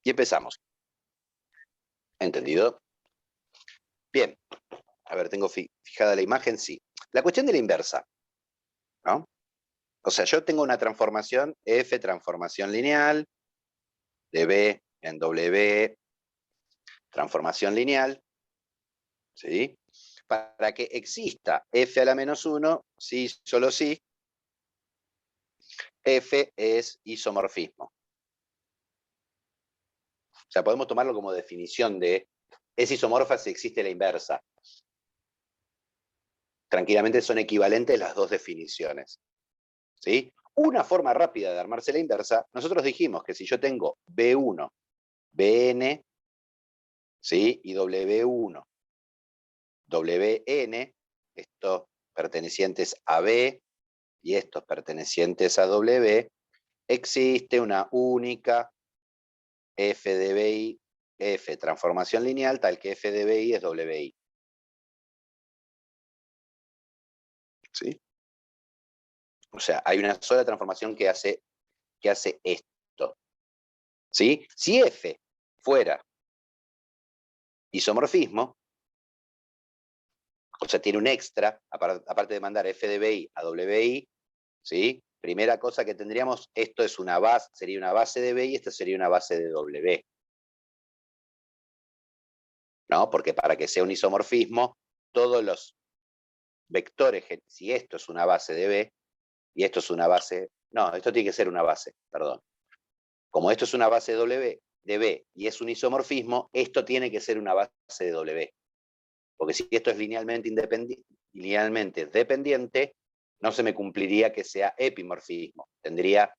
Y empezamos. ¿Entendido? Bien. A ver, tengo fijada la imagen, sí. La cuestión de la inversa, ¿no? O sea, yo tengo una transformación F, transformación lineal, de B en W, transformación lineal, ¿sí? Para que exista F a la menos 1, sí, solo sí, F es isomorfismo. O sea, podemos tomarlo como definición de es isomorfa si existe la inversa. Tranquilamente son equivalentes las dos definiciones, ¿sí? Una forma rápida de armarse la inversa, nosotros dijimos que si yo tengo B1, Bn, ¿sí? Y W1, Wn, estos pertenecientes a B y estos pertenecientes a W, existe una única F de BI, F transformación lineal, tal que F de BI es WI. ¿Sí? O sea, hay una sola transformación que hace esto. ¿Sí? Si F fuera isomorfismo, o sea, tiene un extra, aparte de mandar F de BI a WI, ¿sí? Primera cosa que tendríamos, esto es una base, sería una base de BI y esto sería una base de W. ¿No? Porque para que sea un isomorfismo, todos los vectores, si esto es una base de B y esto es una base, no, esto tiene que ser una base, perdón. Como esto es una base de B y es un isomorfismo, esto tiene que ser una base de W. Porque si esto es linealmente dependiente, no se me cumpliría que sea epimorfismo. Tendría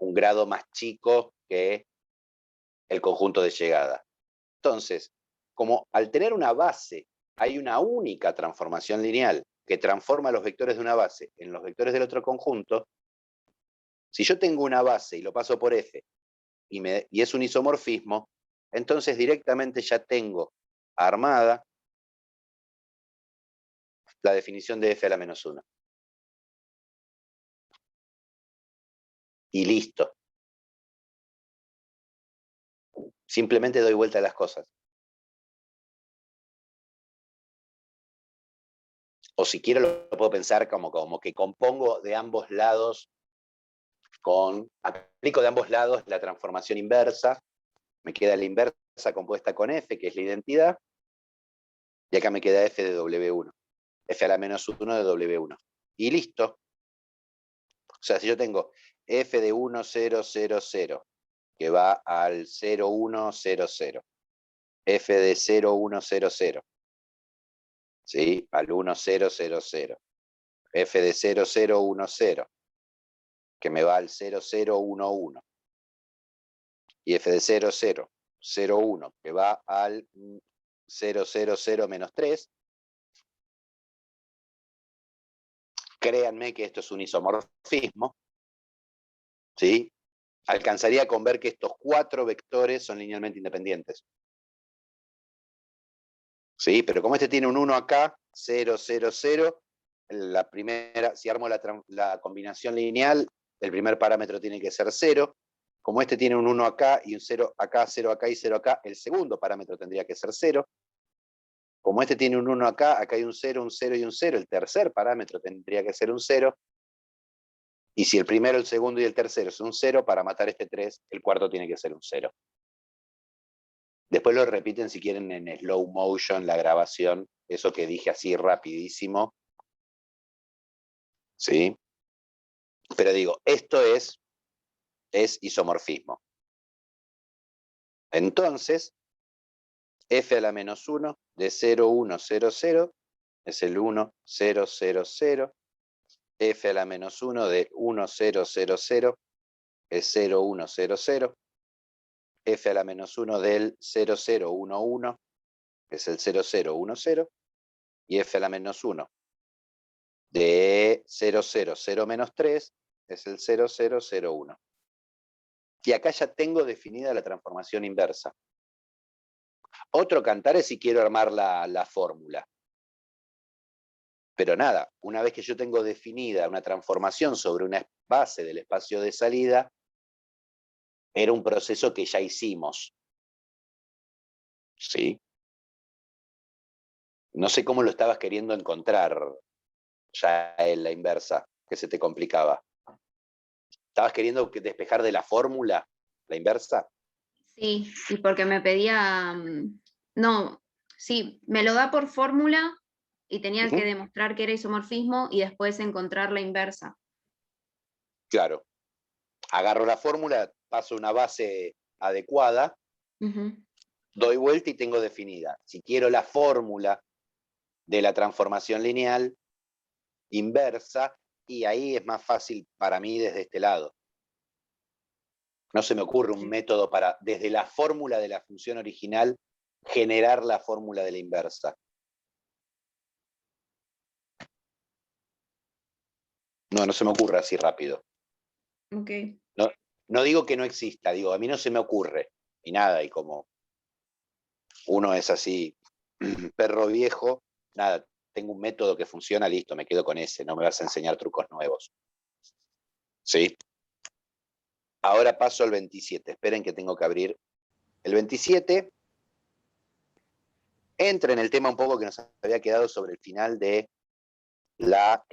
un grado más chico que el conjunto de llegada. Entonces, como al tener una base, hay una única transformación lineal que transforma los vectores de una base en los vectores del otro conjunto, si yo tengo una base y lo paso por F y es un isomorfismo, entonces directamente ya tengo armada la definición de F a la menos 1. Y listo. Simplemente doy vuelta a las cosas. O si quiero lo puedo pensar como que compongo de ambos lados aplico de ambos lados la transformación inversa, me queda la inversa compuesta con F, que es la identidad, y acá me queda F de W1, F a la menos 1 de W1. Y listo. O sea, si yo tengo F de 1, 0, 0, 0, que va al 0, 1, 0, 0, F de 0, 1, 0, 0, ¿sí? Al 1, 0, 0, 0, F de 0, 0, 1, 0, que me va al 0, 0, 1, 1, y F de 0, 0, 0, 1, que va al 0, 0, 0, menos 3, créanme que esto es un isomorfismo, ¿sí? Alcanzaría con ver que estos 4 vectores son linealmente independientes. ¿Sí? Pero como este tiene un 1 acá, 0, 0, 0, la primera, si armo la combinación lineal, el primer parámetro tiene que ser 0. Como este tiene un 1 acá y un 0 acá, 0 acá y 0 acá, el segundo parámetro tendría que ser 0. Como este tiene un 1 acá, acá hay un 0 y un 0, el tercer parámetro tendría que ser un 0. Y si el primero, el segundo y el tercero es un 0, para matar este 3, el cuarto tiene que ser un 0. Después lo repiten si quieren en slow motion, la grabación, eso que dije así rapidísimo. ¿Sí? Pero digo, esto es isomorfismo. Entonces, F a la menos 1 de 0, 1, 0, 0 es el 1, 0, 0, 0. F a la menos 1 de 1, 0, 0, 0 es 0, 1, 0, 0. F a la menos 1 del 0, 0, 1, 1 es el 0, 0, 1, 0. Y F a la menos 1 de 0, 0, 0 menos 3 es el 0, 0, 0, 1. Y acá ya tengo definida la transformación inversa. Otro cantar es si quiero armar la fórmula. Pero nada, una vez que yo tengo definida una transformación sobre una base del espacio de salida, era un proceso que ya hicimos. ¿Sí? No sé cómo lo estabas queriendo encontrar ya en la inversa, que se te complicaba. ¿Estabas queriendo despejar de la fórmula la inversa? Sí, y porque me pedía, no, sí, me lo da por fórmula y tenía que demostrar que era isomorfismo y después encontrar la inversa. Claro. Agarro la fórmula, paso una base adecuada, doy vuelta y tengo definida. Si quiero la fórmula de la transformación lineal inversa, y ahí es más fácil para mí desde este lado. No se me ocurre un método para, desde la fórmula de la función original, generar la fórmula de la inversa. No se me ocurre así rápido. Okay. No digo que no exista, digo, a mí no se me ocurre. Y nada, y como uno es así, perro viejo, nada, tengo un método que funciona, listo, me quedo con ese, no me vas a enseñar trucos nuevos. ¿Sí? Ahora paso al 27, esperen que tengo que abrir el 27. Entra en el tema un poco que nos había quedado sobre el final de la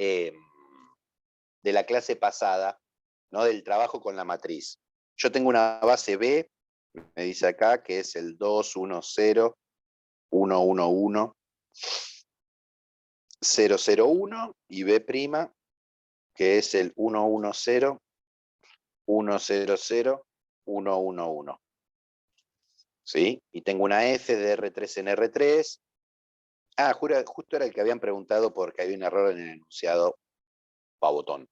clase pasada, ¿no? Del trabajo con la matriz. Yo tengo una base B, me dice acá, que es el 2, 1, 0, 1, 1, 1, 0, 0, 1, y B', que es el 1, 1, 0, 1, 0, 0, 1, 1, 1. ¿Sí? Y tengo una F de R3 en R3. Ah, justo era el que habían preguntado porque había un error en el enunciado pavotón.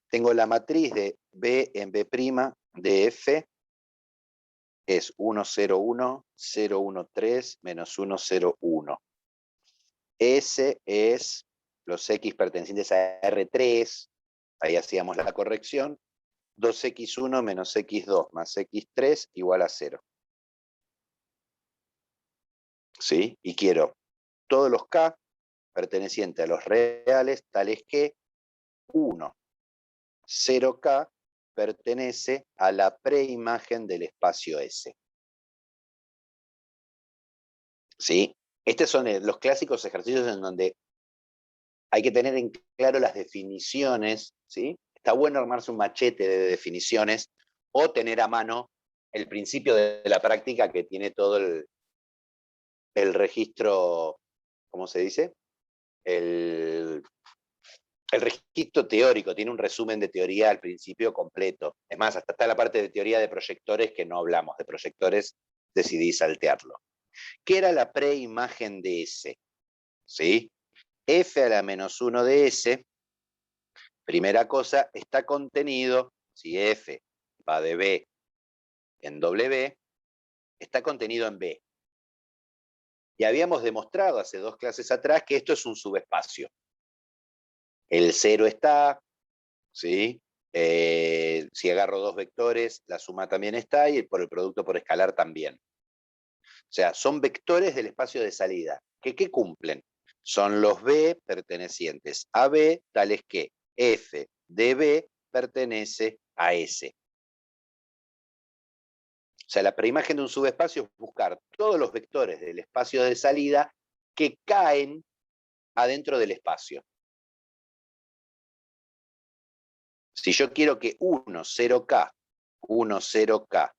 Tengo la matriz de B en B' de F, es 1, 0, 1, 0, 1, 3, menos 1, 0, 1. S es los X pertenecientes a R3, ahí hacíamos la corrección, 2x1 menos x2 más x3 igual a 0. ¿Sí? Y quiero todos los K pertenecientes a los reales, tales que 1, 0K pertenece a la preimagen del espacio S. ¿Sí? Estos son los clásicos ejercicios en donde hay que tener en claro las definiciones, ¿sí? Está bueno armarse un machete de definiciones o tener a mano el principio de la práctica que tiene todo el registro, ¿cómo se dice? El registro teórico, tiene un resumen de teoría al principio completo. Es más, hasta está la parte de teoría de proyectores que no hablamos. De proyectores decidí saltearlo. ¿Qué era la preimagen de S? ¿Sí? F a la menos 1 de S, primera cosa, está contenido, si F va de B en W, está contenido en B. Y habíamos demostrado hace 2 clases atrás que esto es un subespacio. El 0 está, ¿sí? Si agarro 2 vectores, la suma también está, y por el producto por escalar también. O sea, son vectores del espacio de salida. ¿Qué cumplen? Son los B pertenecientes a B, tales que F de B pertenece a S. O sea, la preimagen de un subespacio es buscar todos los vectores del espacio de salida que caen adentro del espacio. Si yo quiero que 1, 0K, 1, 0K,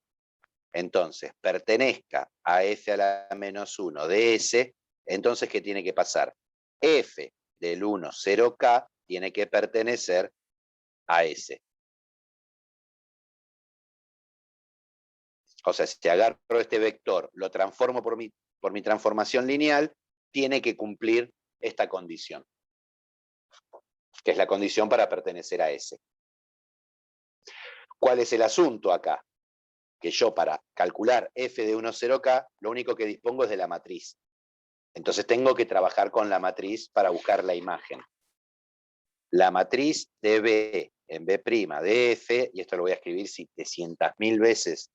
entonces pertenezca a F a la menos 1 de S, entonces ¿qué tiene que pasar? F del 1, 0K tiene que pertenecer a S. O sea, si agarro este vector, lo transformo por mi transformación lineal, tiene que cumplir esta condición, que es la condición para pertenecer a S. ¿Cuál es el asunto acá? Que yo para calcular f de 1, 0K, lo único que dispongo es de la matriz. Entonces tengo que trabajar con la matriz para buscar la imagen. La matriz de B en B' de F, y esto lo voy a escribir 700.000 veces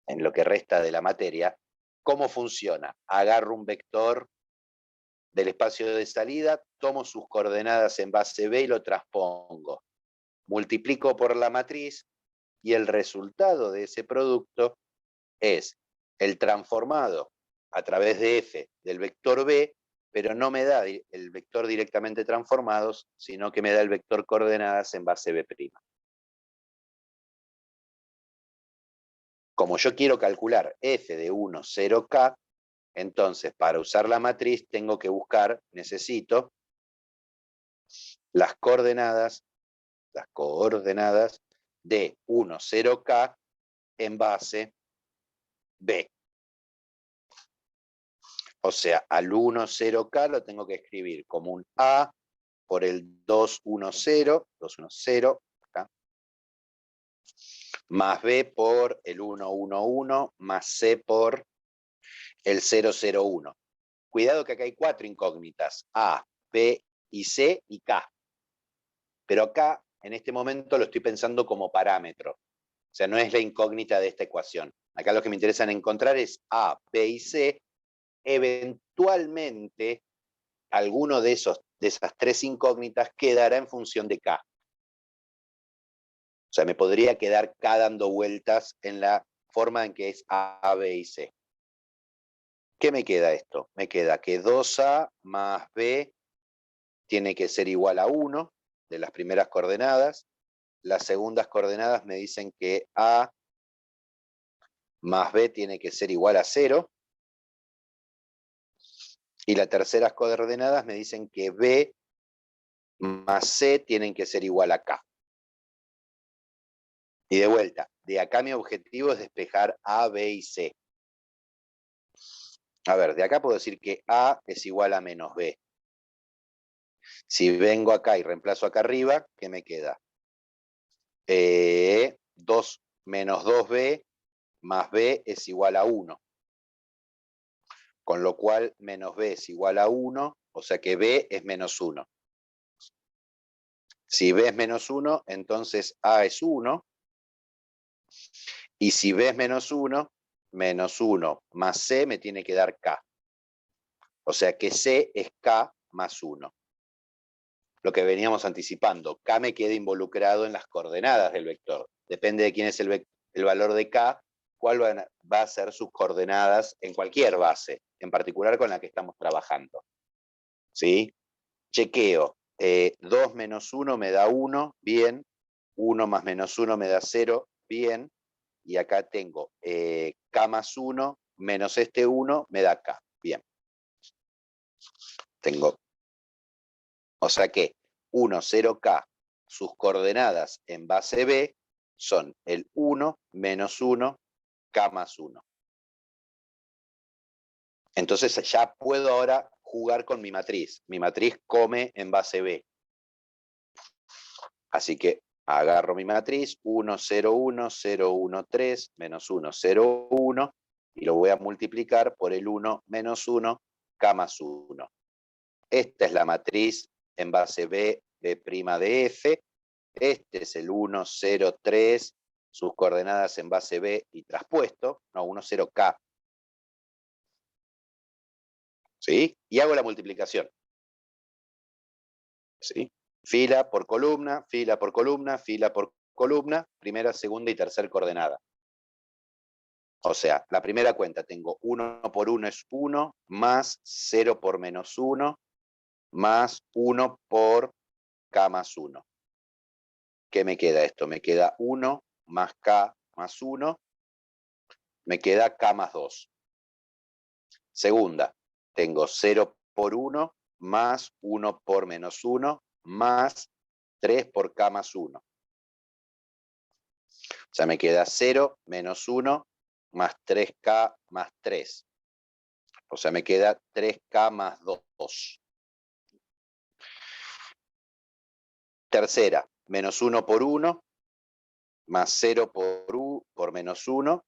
en lo que resta de la materia, ¿cómo funciona? Agarro un vector del espacio de salida, tomo sus coordenadas en base B y lo transpongo. Multiplico por la matriz, y el resultado de ese producto es el transformado a través de f del vector b, pero no me da el vector directamente transformado, sino que me da el vector coordenadas en base b'. Como yo quiero calcular f de 1, 0k, entonces para usar la matriz tengo que necesito las coordenadas de 1, 0k en base b. O sea, al 1, 0k lo tengo que escribir como un a por el 2, 1, 0, 2, 1, 0, acá, más b por el 1, 1, 1, más c por el 0, 0, 1. Cuidado que acá hay 4 incógnitas, a, b y c y k. Pero acá, en este momento, lo estoy pensando como parámetro. O sea, no es la incógnita de esta ecuación. Acá lo que me interesa encontrar es a, b y c. Eventualmente, alguno de esas 3 incógnitas quedará en función de k. O sea, me podría quedar k dando vueltas en la forma en que es a, b y c. ¿Qué me queda esto? Me queda que 2a más b tiene que ser igual a 1 de las primeras coordenadas. Las segundas coordenadas me dicen que a más b tiene que ser igual a 0. Y las terceras coordenadas me dicen que b más c tienen que ser igual a k. Y de vuelta, de acá mi objetivo es despejar a, b y c. A ver, de acá puedo decir que a es igual a menos b. Si vengo acá y reemplazo acá arriba, ¿qué me queda? 2 menos 2b más b es igual a 1. Con lo cual, menos b es igual a 1, o sea que b es menos 1. Si b es menos 1, entonces a es 1. Y si b es menos 1, menos 1 más c me tiene que dar k. O sea que c es k más 1. Lo que veníamos anticipando, k me queda involucrado en las coordenadas del vector. Depende de quién es el valor de k, cuál va a ser sus coordenadas en cualquier base, en particular con la que estamos trabajando. ¿Sí? Chequeo. 2 menos 1 me da 1, bien. 1 más menos 1 me da 0, bien. Y acá tengo k más 1 menos este 1 me da k, bien. Tengo, o sea que 1, 0k, sus coordenadas en base b son el 1 menos 1, k más 1. Entonces ya puedo ahora jugar con mi matriz. Mi matriz come en base b. Así que agarro mi matriz, 1, 0, 1, 0, 1, 3, menos 1, 0, 1, y lo voy a multiplicar por el 1 menos 1, k más 1. Esta es la matriz en base b, b' de f. Este es el 1, 0, 3, sus coordenadas en base b y traspuesto, no, 1, 0, k. ¿Sí? Y hago la multiplicación. ¿Sí? Fila por columna, fila por columna, fila por columna, primera, segunda y tercera coordenada. O sea, la primera cuenta tengo 1 por 1 es 1, más 0 por menos 1, más 1 por k más 1. ¿Qué me queda esto? Me queda 1 más k más 1, me queda k más 2. Segunda, tengo 0 por 1, más 1 por menos 1, más 3 por k más 1. O sea, me queda 0 menos 1, más 3k más 3. O sea, me queda 3k más 2. Tercera, menos 1 por 1, más 0 por menos 1,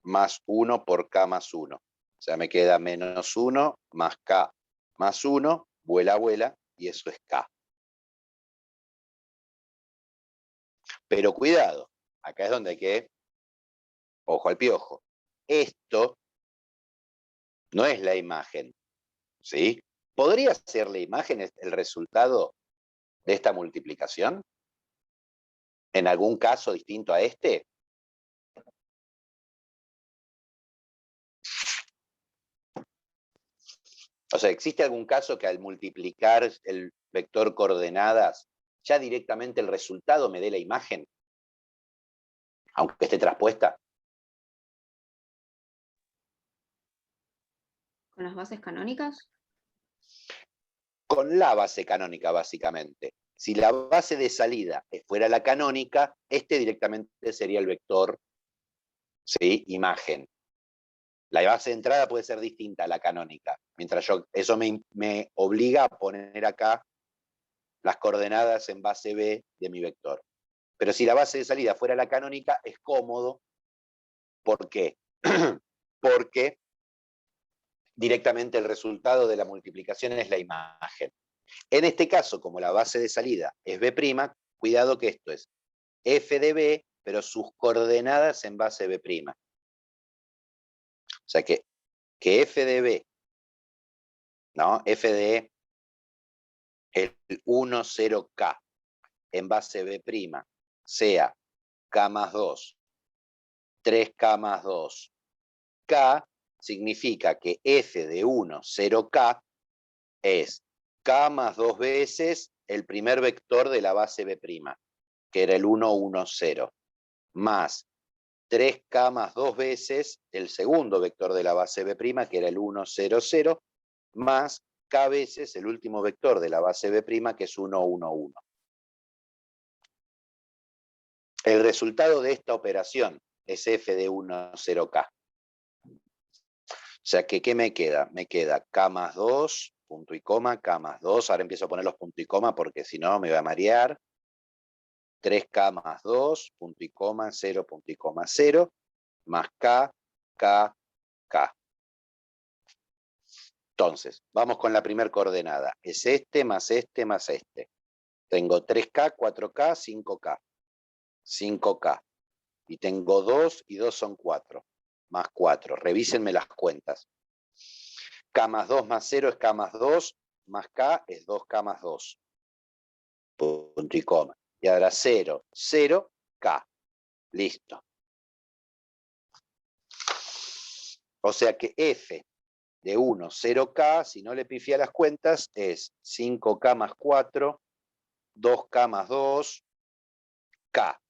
más 1 por k más 1. O sea, me queda menos 1 más k más 1, vuela, y eso es k. Pero cuidado, acá es donde hay que, ojo al piojo. Esto no es la imagen, ¿sí? ¿Podría ser la imagen el resultado de esta multiplicación? ¿En algún caso distinto a este? O sea, ¿existe algún caso que al multiplicar el vector coordenadas, ya directamente el resultado me dé la imagen? Aunque esté traspuesta. ¿Con las bases canónicas? Con la base canónica, básicamente. Si la base de salida fuera la canónica, este directamente sería el vector, ¿sí? Imagen. La base de entrada puede ser distinta a la canónica, mientras eso me obliga a poner acá las coordenadas en base B de mi vector. Pero si la base de salida fuera la canónica, es cómodo. ¿Por qué? Porque directamente el resultado de la multiplicación es la imagen. En este caso, como la base de salida es B', cuidado que esto es f de B, pero sus coordenadas en base B'. O sea que f de B, ¿no? F de el 1, 0K en base B', sea K más 2, 3K más 2, K, significa que f de 1, 0K es K más 2 veces el primer vector de la base B', que era el 1, 1, 0, más 3K más 2 veces el segundo vector de la base B', que era el 1, 0, 0, más K veces el último vector de la base B', que es 1, 1, 1. El resultado de esta operación es f de 1, 0K. O sea que, ¿qué me queda? Me queda K más 2, punto y coma, K más 2. Ahora empiezo a poner los puntos y coma porque si no me va a marear. 3K más 2, punto y coma, 0, punto y coma, 0, más K, K, K. Entonces, vamos con la primera coordenada. Es este más este más este. Tengo 3K, 4K, 5K. 5K. Y tengo 2 y 2 son 4. Más 4. Revísenme las cuentas. K más 2 más 0 es K más 2, más K es 2K más 2. Punto y coma. Y ahora 0, 0, K. Listo. O sea que F de 1, 0K, si no le pifié las cuentas, es 5K más 4, 2K más 2, K.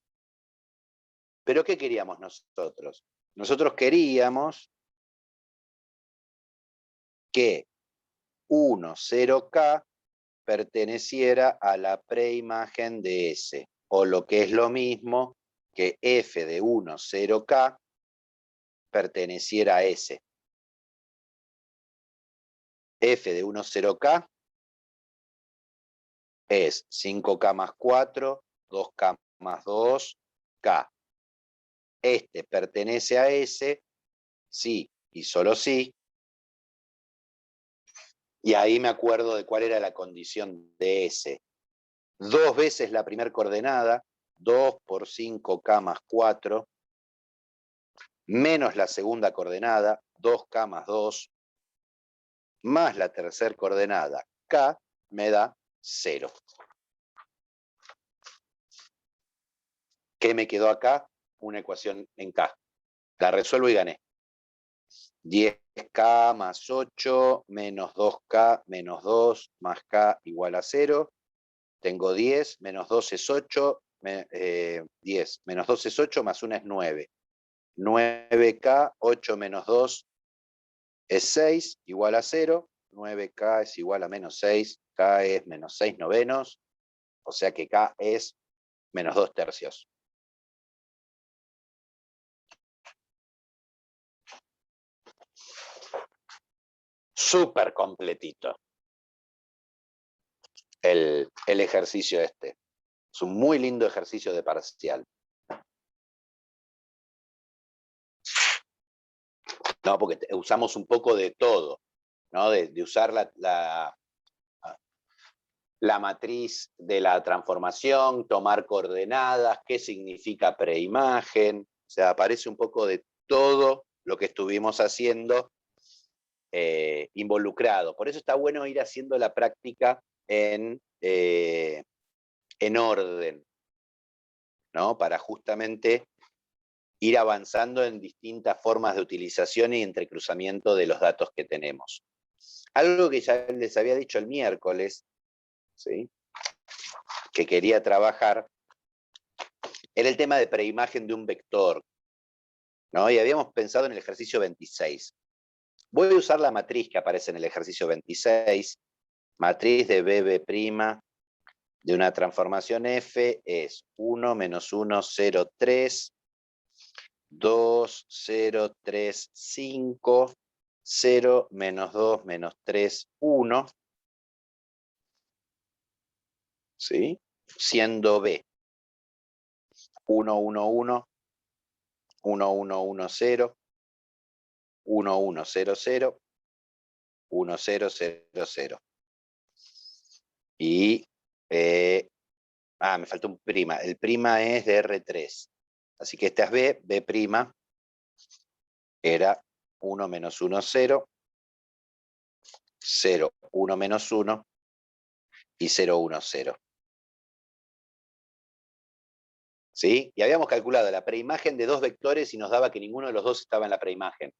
¿Pero qué queríamos nosotros? Nosotros queríamos que 1, 0K perteneciera a la preimagen de S, o lo que es lo mismo, que F de 1, 0K perteneciera a S. F de 1, 0K es 5K más 4, 2K más 2, K. Este pertenece a S, sí y solo sí. Y ahí me acuerdo de cuál era la condición de S. 2 veces la primera coordenada, 2 por 5K más 4, menos la segunda coordenada, 2K más 2, más la tercera coordenada, K, me da 0. ¿Qué me quedó acá? Una ecuación en K. La resuelvo y gané. 10K más 8 menos 2K menos 2 más K igual a 0. Tengo 10, menos 2 es 8, 10, menos 2 es 8, más 1 es 9. 9K, 8 menos 2 es 6, igual a 0. 9K es igual a menos 6, K es menos 6 novenos, o sea que K es menos 2 tercios. Súper completito el ejercicio este. Es un muy lindo ejercicio de parcial. No, porque usamos un poco de todo, ¿no? De usar la matriz de la transformación, tomar coordenadas, qué significa preimagen, o sea, aparece un poco de todo lo que estuvimos haciendo involucrado. Por eso está bueno ir haciendo la práctica en orden, ¿no? Para justamente ir avanzando en distintas formas de utilización y entrecruzamiento de los datos que tenemos. Algo que ya les había dicho el miércoles, ¿sí?, que quería trabajar, era el tema de preimagen de un vector, ¿no? Y habíamos pensado en el ejercicio 26. Voy a usar la matriz que aparece en el ejercicio 26, matriz de BB' de una transformación F es 1 menos 1, 0, 3, 2, 0, 3, 5, 0, menos 2, menos 3, 1, ¿sí? Siendo B 1, 1, 1, 1, 1, 1, 0, 1, 1, 0, 0, 1, 0, 0, 0. Y, me falta un prima. El prima es de R3. Así que esta es B, B' era 1 menos 1, 0, 0, 1 menos 1 y 0, 1, 0. ¿Sí? Y habíamos calculado la preimagen de dos vectores y nos daba que ninguno de los dos estaba en la preimagen.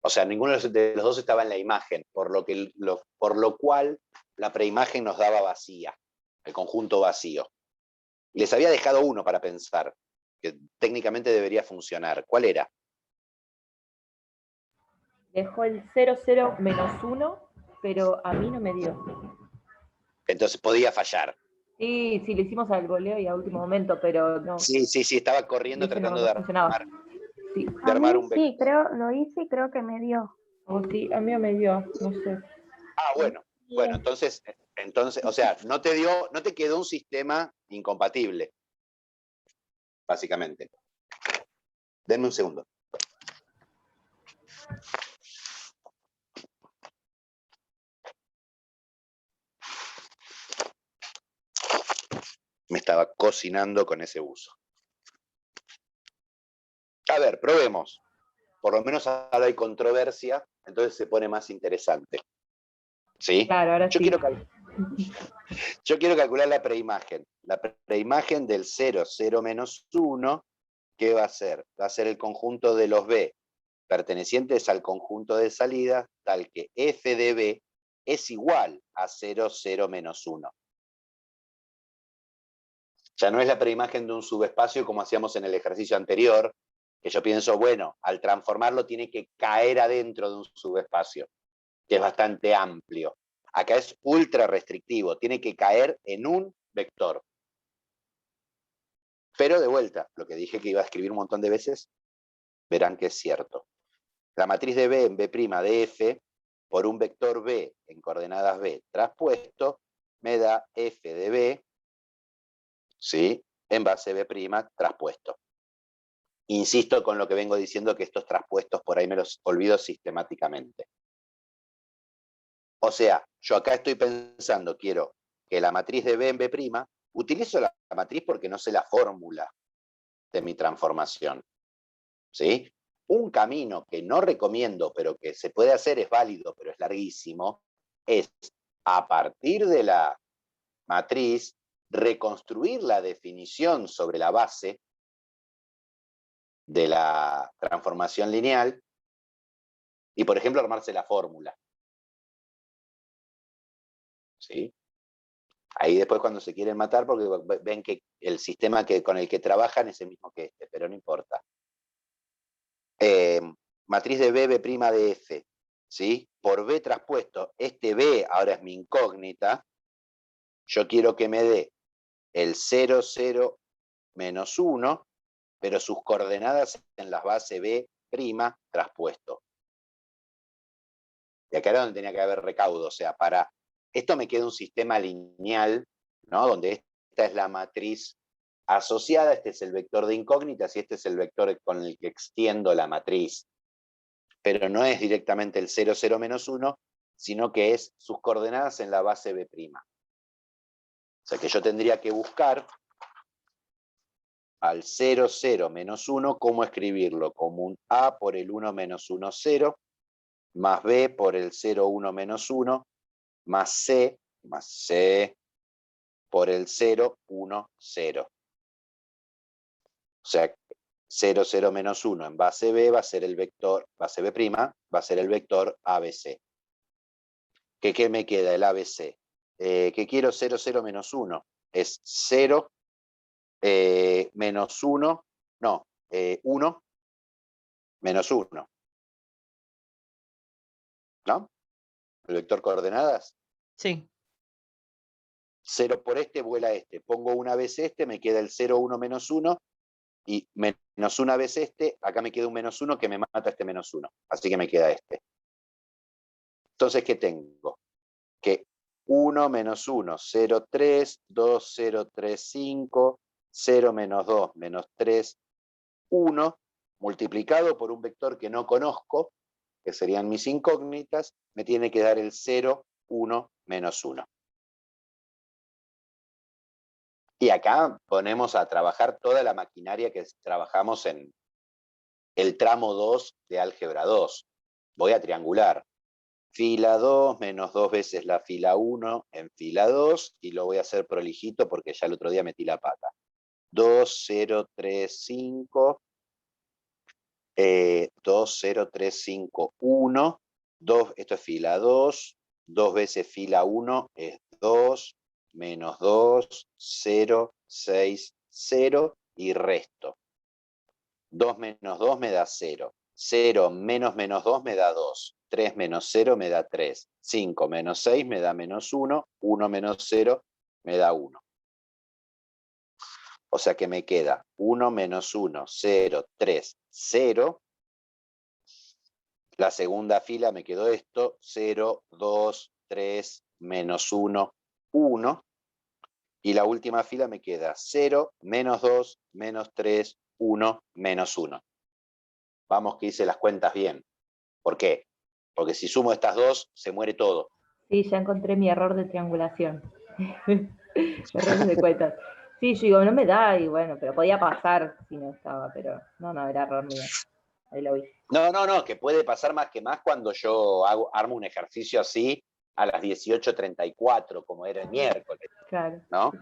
O sea, ninguno de los dos estaba en la imagen, por lo cual la preimagen nos daba vacía, el conjunto vacío. Les había dejado uno para pensar, que técnicamente debería funcionar. ¿Cuál era? Dejó el 0, 0, menos 1, pero a mí no me dio. Entonces podía fallar. Sí, lo hicimos al voleo y a último momento, pero no. Sí, estaba corriendo tratando no de funcionaba. Sí. armar un vector. Sí, lo hice y creo que me dio. Oh, sí, a mí no me dio, no sé. Bueno, entonces, o sea, no te quedó un sistema incompatible, básicamente. Denme un segundo. Me estaba cocinando con ese uso. A ver, probemos. Por lo menos ahora hay controversia, entonces se pone más interesante. ¿Sí? Claro, ahora sí. Yo quiero calcular la preimagen. La preimagen del 0, 0 menos 1, ¿qué va a ser? Va a ser el conjunto de los B pertenecientes al conjunto de salida, tal que f de B es igual a 0, 0 menos 1. Ya no es la preimagen de un subespacio como hacíamos en el ejercicio anterior, que yo pienso, bueno, al transformarlo tiene que caer adentro de un subespacio, que es bastante amplio. Acá es ultra restrictivo, tiene que caer en un vector. Pero de vuelta, lo que dije que iba a escribir un montón de veces, verán que es cierto. La matriz de B en B' de F, por un vector B en coordenadas B traspuesto, me da F de B, ¿sí?, en base B' traspuesto. Insisto con lo que vengo diciendo, que estos traspuestos por ahí me los olvido sistemáticamente. O sea, yo acá estoy pensando, quiero que la matriz de B en B', utilizo la matriz porque no sé la fórmula de mi transformación, ¿sí? Un camino que no recomiendo, pero que se puede hacer, es válido, pero es larguísimo, es a partir de la matriz reconstruir la definición sobre la base de la transformación lineal y, por ejemplo, armarse la fórmula. ¿Sí? Ahí después cuando se quieren matar, porque ven que el sistema con el que trabajan es el mismo que este, pero no importa. Matriz de B, B' de F, ¿sí? Por B traspuesto, este B ahora es mi incógnita, yo quiero que me dé el 0, 0, menos 1, pero sus coordenadas en la base B' traspuesto. Y acá era donde tenía que haber recaudo, o sea, para esto me queda un sistema lineal, ¿no?, donde esta es la matriz asociada, este es el vector de incógnitas y este es el vector con el que extiendo la matriz. Pero no es directamente el 0, 0, menos 1, sino que es sus coordenadas en la base B'. O sea que yo tendría que buscar al 0, 0, menos 1, cómo escribirlo, como un A por el 1 menos 1, 0, más B por el 0, 1 menos 1, más C por el 0, 1, 0. O sea, 0, 0 menos 1 en base B va a ser el vector, base B', va a ser el vector ABC. ¿Qué me queda? El ABC. Que quiero 0, 0 menos 1. Es 0 menos 1, no, 1 menos 1. ¿No? El vector coordenadas. Sí. 0 por este, vuela este. Pongo una vez este, me queda el 0, 1, menos 1. Y menos una vez este, acá me queda un menos 1 que me mata este menos 1. Así que me queda este. Entonces, ¿qué tengo? Que 1 menos 1, 0, 3, 2, 0, 3, 5, 0 menos 2, menos 3, 1, multiplicado por un vector que no conozco, que serían mis incógnitas, me tiene que dar el 0, 1, menos 1. Y acá ponemos a trabajar toda la maquinaria que trabajamos en el tramo 2 de álgebra 2. Voy a triangular. Fila 2 menos 2 veces la fila 1 en fila 2, y lo voy a hacer prolijito porque ya el otro día metí la pata. 2, 0, 3, 5, 2, 0, 3, 5, 1, 2, esto es fila 2, 2 veces fila 1 es 2, menos 2, 0, 6, 0, y resto. 2 menos 2 me da 0. 0 menos menos 2 me da 2. 3 menos 0 me da 3. 5 menos 6 me da menos 1. 1 menos 0 me da 1. O sea que me queda 1 menos 1, 0, 3, 0. La segunda fila me quedó esto, 0, 2, 3, menos 1, 1. Y la última fila me queda 0, menos 2, menos 3, 1, menos 1. Vamos que hice las cuentas bien. ¿Por qué? Porque si sumo estas dos, se muere todo. Sí, ya encontré mi error de triangulación. Errores de cuentas. Sí, yo digo, no me da, y bueno, pero podía pasar si no estaba, pero no, era error mío. Ahí lo vi. No, que puede pasar más que más cuando yo armo un ejercicio así a las 18:34, como era el miércoles, Claro. ¿no?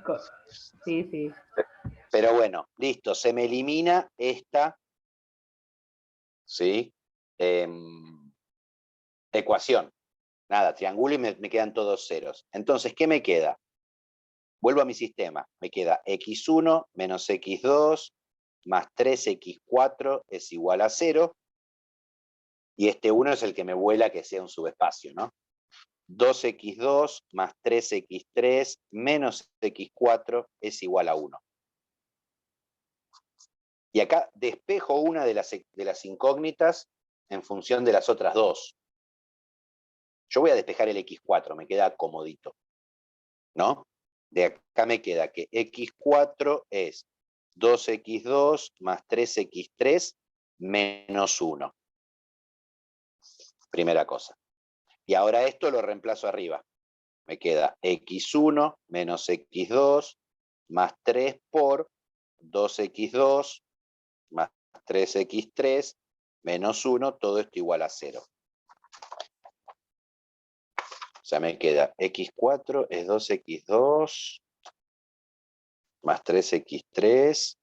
Sí, sí. Pero bueno, listo, se me elimina esta, ¿sí? Ecuación. Nada, triangulo y me quedan todos ceros. Entonces, ¿qué me queda? Vuelvo a mi sistema. Me queda x1 menos x2 más 3x4 es igual a 0. Y este 1 es el que me vuela que sea un subespacio, ¿no? 2x2 más 3x3 menos x4 es igual a 1. Y acá despejo una de las incógnitas en función de las otras dos. Yo voy a despejar el x4, me queda comodito, ¿no? De acá me queda que x4 es 2x2 más 3x3 menos 1. Primera cosa. Y ahora esto lo reemplazo arriba. Me queda x1 menos x2 más 3 por 2x2 más 3x3 menos 1, todo esto igual a 0. O sea, me queda x4 es 2x2 más 3x3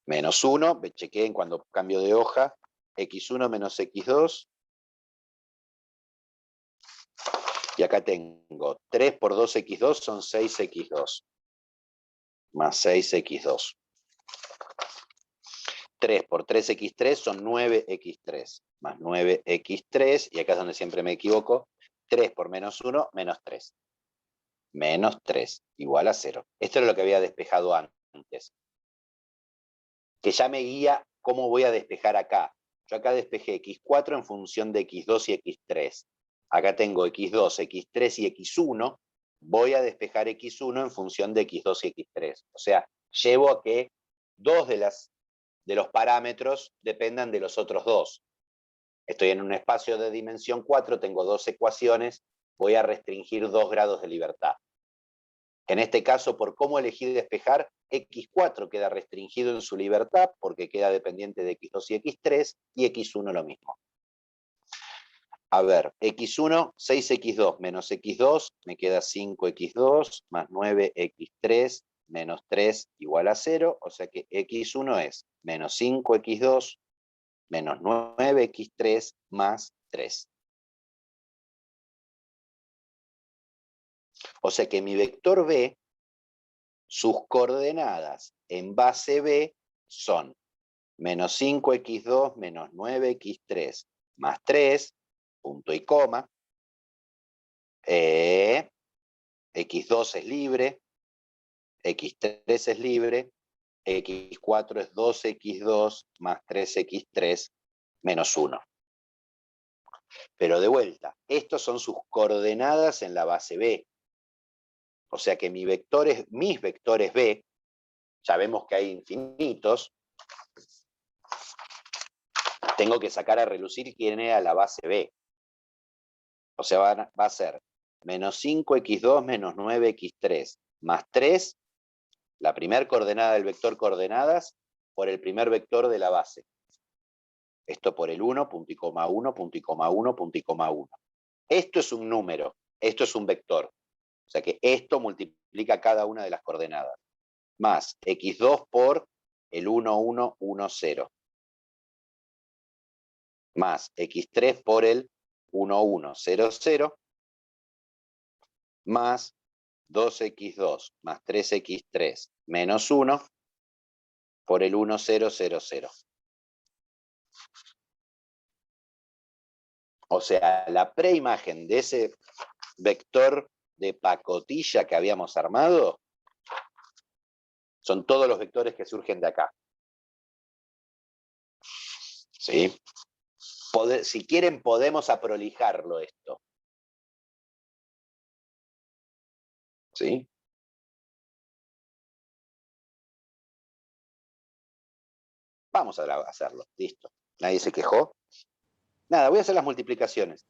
menos 1. Me chequeen cuando cambio de hoja. x1 menos x2. Y acá tengo 3 por 2x2 son 6x2. Más 6x2. 3 por 3x3 son 9x3. Más 9x3. Y acá es donde siempre me equivoco. 3 por menos 1, menos 3. Menos 3, igual a 0. Esto es lo que había despejado antes. Que ya me guía cómo voy a despejar acá. Yo acá despejé x4 en función de x2 y x3. Acá tengo x2, x3 y x1. Voy a despejar x1 en función de x2 y x3. O sea, llevo a que dos de los parámetros dependan de los otros dos. Estoy en un espacio de dimensión 4, tengo dos ecuaciones, voy a restringir 2 grados de libertad. En este caso, por cómo elegí despejar, x4 queda restringido en su libertad porque queda dependiente de x2 y x3, y x1 lo mismo. A ver, x1, 6x2 menos x2, me queda 5x2 más 9x3 menos 3 igual a 0, o sea que x1 es menos 5x2 menos 9x3 más 3. O sea que mi vector B, sus coordenadas en base B son menos 5x2 menos 9x3 más 3, punto y coma. X2 es libre, X3 es libre, X4 es 2x2 más 3x3 menos 1. Pero de vuelta, estos son sus coordenadas en la base B. O sea que mis vectores B, ya vemos que hay infinitos, tengo que sacar a relucir quién era la base B. O sea, va a ser menos 5x2 menos 9x3 más 3, la primera coordenada del vector coordenadas, por el primer vector de la base. Esto por el 1, punto y coma 1, punto y coma 1, punto y coma 1. Esto es un número, esto es un vector. O sea que esto multiplica cada una de las coordenadas. Más x2 por el 1, 1, 1, 0. Más x3 por el 1, 1, 0, 0. Más 2x2 más 3x3 menos 1 por el 1, 0, 0, 0. O sea, la preimagen de ese vector de pacotilla que habíamos armado son todos los vectores que surgen de acá. ¿Sí? Si quieren, podemos aprolijarlo esto. ¿Sí? Vamos a hacerlo. Listo. ¿Nadie se quejó? Nada, voy a hacer las multiplicaciones.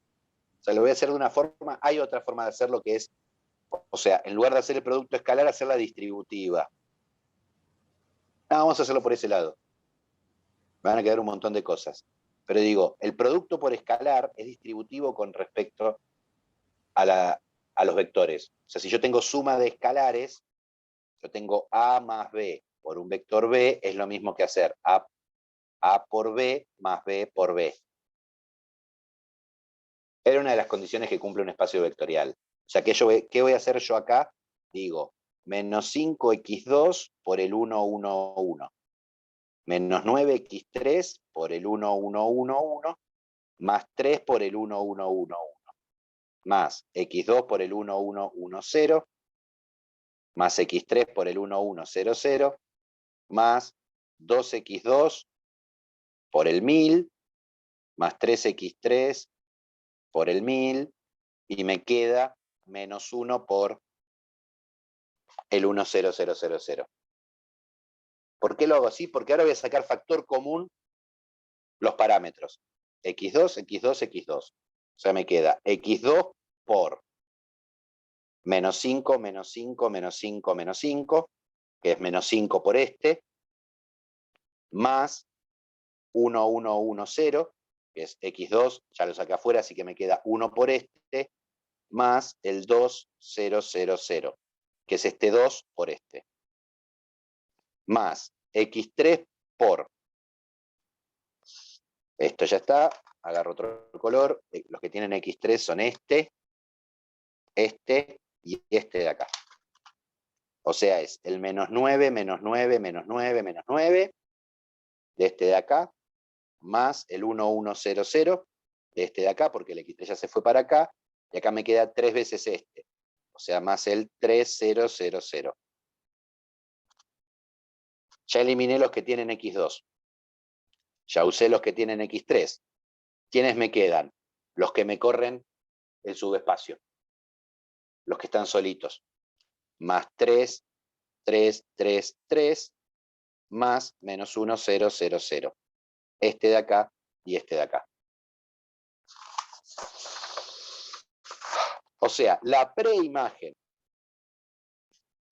O sea, lo voy a hacer de una forma. Hay otra forma de hacerlo que es, o sea, en lugar de hacer el producto escalar, hacerla distributiva. No, vamos a hacerlo por ese lado. Me van a quedar un montón de cosas. Pero digo, el producto por escalar es distributivo con respecto a los vectores. O sea, si yo tengo suma de escalares, yo tengo A más B por un vector B, es lo mismo que hacer A por B más B por B. Era una de las condiciones que cumple un espacio vectorial. O sea, ¿qué voy a hacer yo acá? Digo, menos 5x2 por el 1, 1, 1. Menos 9x3 por el 1, 1, 1, 1. Más 3 por el 1, 1, 1, 1. Más x2 por el 1, 1, 1, 0. Más x3 por el 1, 1, 0, 0. Más 2x2 por el 1000. Más 3x3 por el 1000. Y me queda menos 1 por el 1, 0, 0, 0, 0. ¿Por qué lo hago así? Porque ahora voy a sacar factor común los parámetros. x2, x2, x2. O sea, me queda x2 por menos 5, menos 5, menos 5, menos 5, que es menos 5 por este, más 1, 1, 1, 0, que es x2, ya lo saqué afuera, así que me queda 1 por este, más el 2, 0, 0, 0, que es este 2 por este. Más x3 por, esto ya está, agarro otro color, los que tienen x3 son este y este de acá. O sea, es el menos 9, menos 9, menos 9, menos 9, de este de acá, más el 1, 1, 0, 0, de este de acá, porque el x3 ya se fue para acá, y acá me queda 3 veces este. O sea, más el 3, 0, 0, 0. Ya eliminé los que tienen x2. Ya usé los que tienen x3. ¿Quiénes me quedan? Los que me corren el subespacio. Los que están solitos. Más 3, 3, 3, 3, más menos 1, 0, 0, 0. Este de acá y este de acá. O sea, la preimagen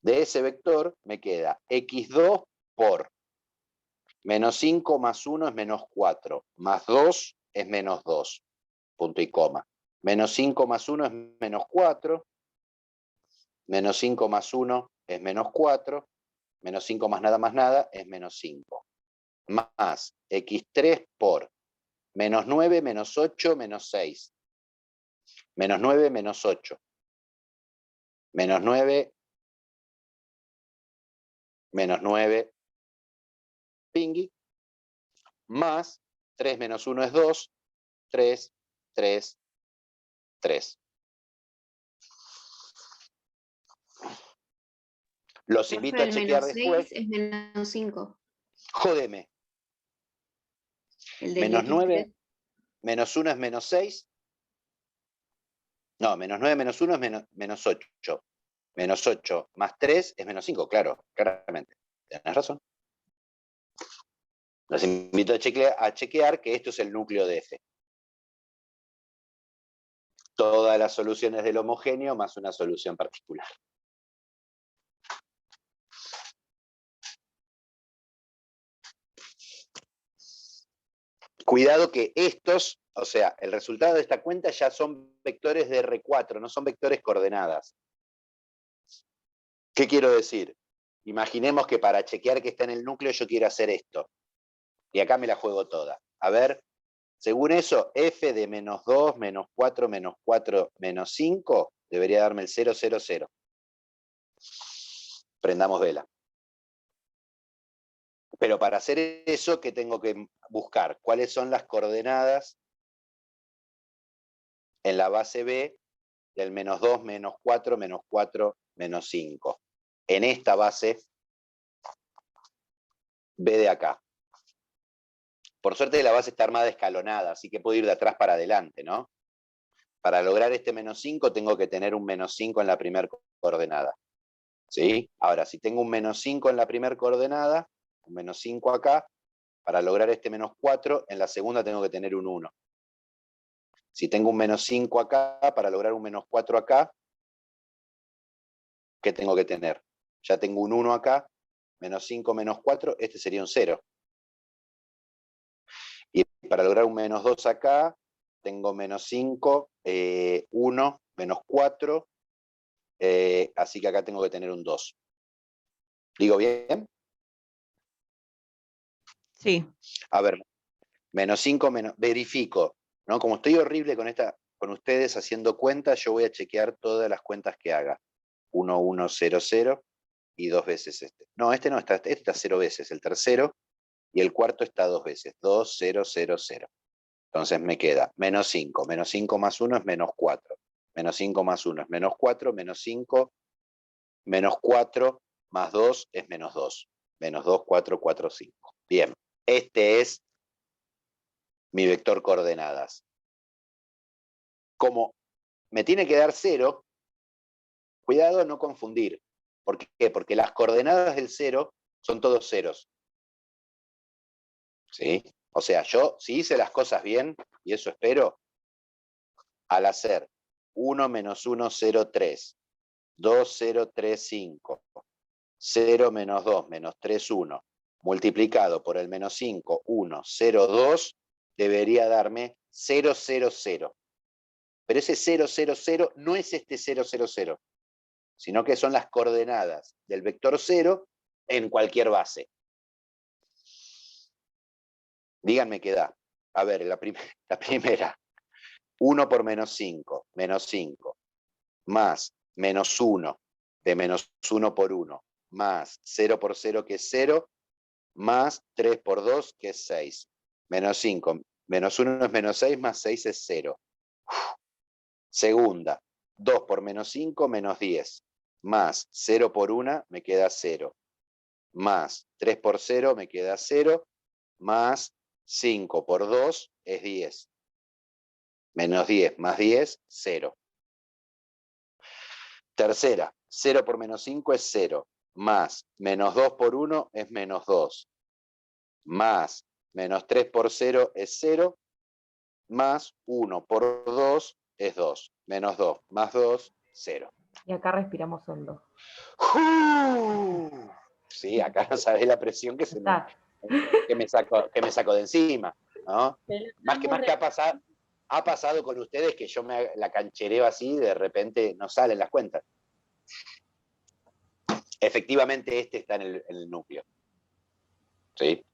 de ese vector me queda x2 por menos 5 más 1 es menos 4, más 2 es menos 2, punto y coma. Menos 5 más 1 es menos 4, menos 5 más 1 es menos 4, menos 5 más nada es menos 5. Más x3 por menos 9, menos 8, menos 6. Menos 9, menos 8. menos 9, menos 9, pingui, más 3 menos 1 es 2, 3, 3, 3. Los invito a El chequear menos después. 6 es menos 5. Jódeme. El del Menos 9, X3. menos 1 es menos 6. No, menos 9 menos 1 es menos 8. Menos 8 más 3 es menos 5, claro, claramente. Tienes razón. Los invito a chequear que esto es el núcleo de F. Todas las soluciones del homogéneo más una solución particular. Cuidado que estos, o sea, el resultado de esta cuenta ya son vectores de R4, no son vectores coordenadas. ¿Qué quiero decir? Imaginemos que para chequear que está en el núcleo yo quiero hacer esto. Y acá me la juego toda. A ver, según eso, f de menos 2, menos 4, menos 5, debería darme el 0, 0, 0. Prendamos vela. Pero para hacer eso, ¿qué tengo que buscar? ¿Cuáles son las coordenadas en la base B del menos 2, menos 4, menos 5? En esta base B de acá. Por suerte la base está armada escalonada, así que puedo ir de atrás para adelante, ¿no? Para lograr este menos 5 tengo que tener un menos 5 en la primera coordenada. ¿Sí? Ahora, si tengo un menos 5 en la primera coordenada, un menos 5 acá, para lograr este menos 4, en la segunda tengo que tener un 1. Si tengo un menos 5 acá, para lograr un menos 4 acá, ¿qué tengo que tener? Ya tengo un 1 acá, menos 5 menos 4, este sería un 0. Y para lograr un menos 2 acá, tengo menos 5, 1, menos 4, así que acá tengo que tener un 2. ¿Digo bien? Sí. A ver, menos 5, verifico, ¿no? Como estoy horrible con ustedes haciendo cuentas, yo voy a chequear todas las cuentas que haga. 1, 1, 0, 0 y 2 veces este. No, este no está, este está 0 veces, el tercero, y el cuarto está 2 veces, 2, 0, 0, 0. Entonces me queda menos 5 más 1 es menos 4. Menos 5 más 1 es menos 4, menos 5, menos 4 más 2 es menos 2. Menos 2, 4, 4, 5. Bien, este es mi vector coordenadas. Como me tiene que dar 0, cuidado a no confundir. ¿Por qué? Porque las coordenadas del 0 son todos ceros. ¿Sí? O sea, yo, si hice las cosas bien, y eso espero, al hacer 1 menos 1, 0, 3, 2, 0, 3, 5, 0 menos 2, menos 3, 1, multiplicado por el menos 5, 1, 0, 2, debería darme 0, 0, 0. Pero ese 0, 0, 0 no es este 0, 0, 0, sino que son las coordenadas del vector 0 en cualquier base. Díganme qué da. A ver, la primera. 1 por menos 5, más menos 1 de menos 1 por 1, más 0 por 0 que es 0, más 3 por 2 que es 6. Menos 5, menos 1 es menos 6, más 6 es 0. Segunda, 2 por menos 5, menos 10, más 0 por 1 me queda 0, más 3 por 0 me queda 0, más 5 por 2 es 10. Menos 10 más 10, 0. Tercera, 0 por menos 5 es 0, más menos 2 por 1 es menos 2, más menos 3 por 0 es 0, más 1 por 2 es 2, menos 2 más 2, 0. Y acá respiramos hondo. Sí, acá no sabés la presión que me saco de encima, ¿no? Más que ha pasado con ustedes que yo la canchereo así y de repente no salen las cuentas. Efectivamente, este está en el núcleo. ¿Sí?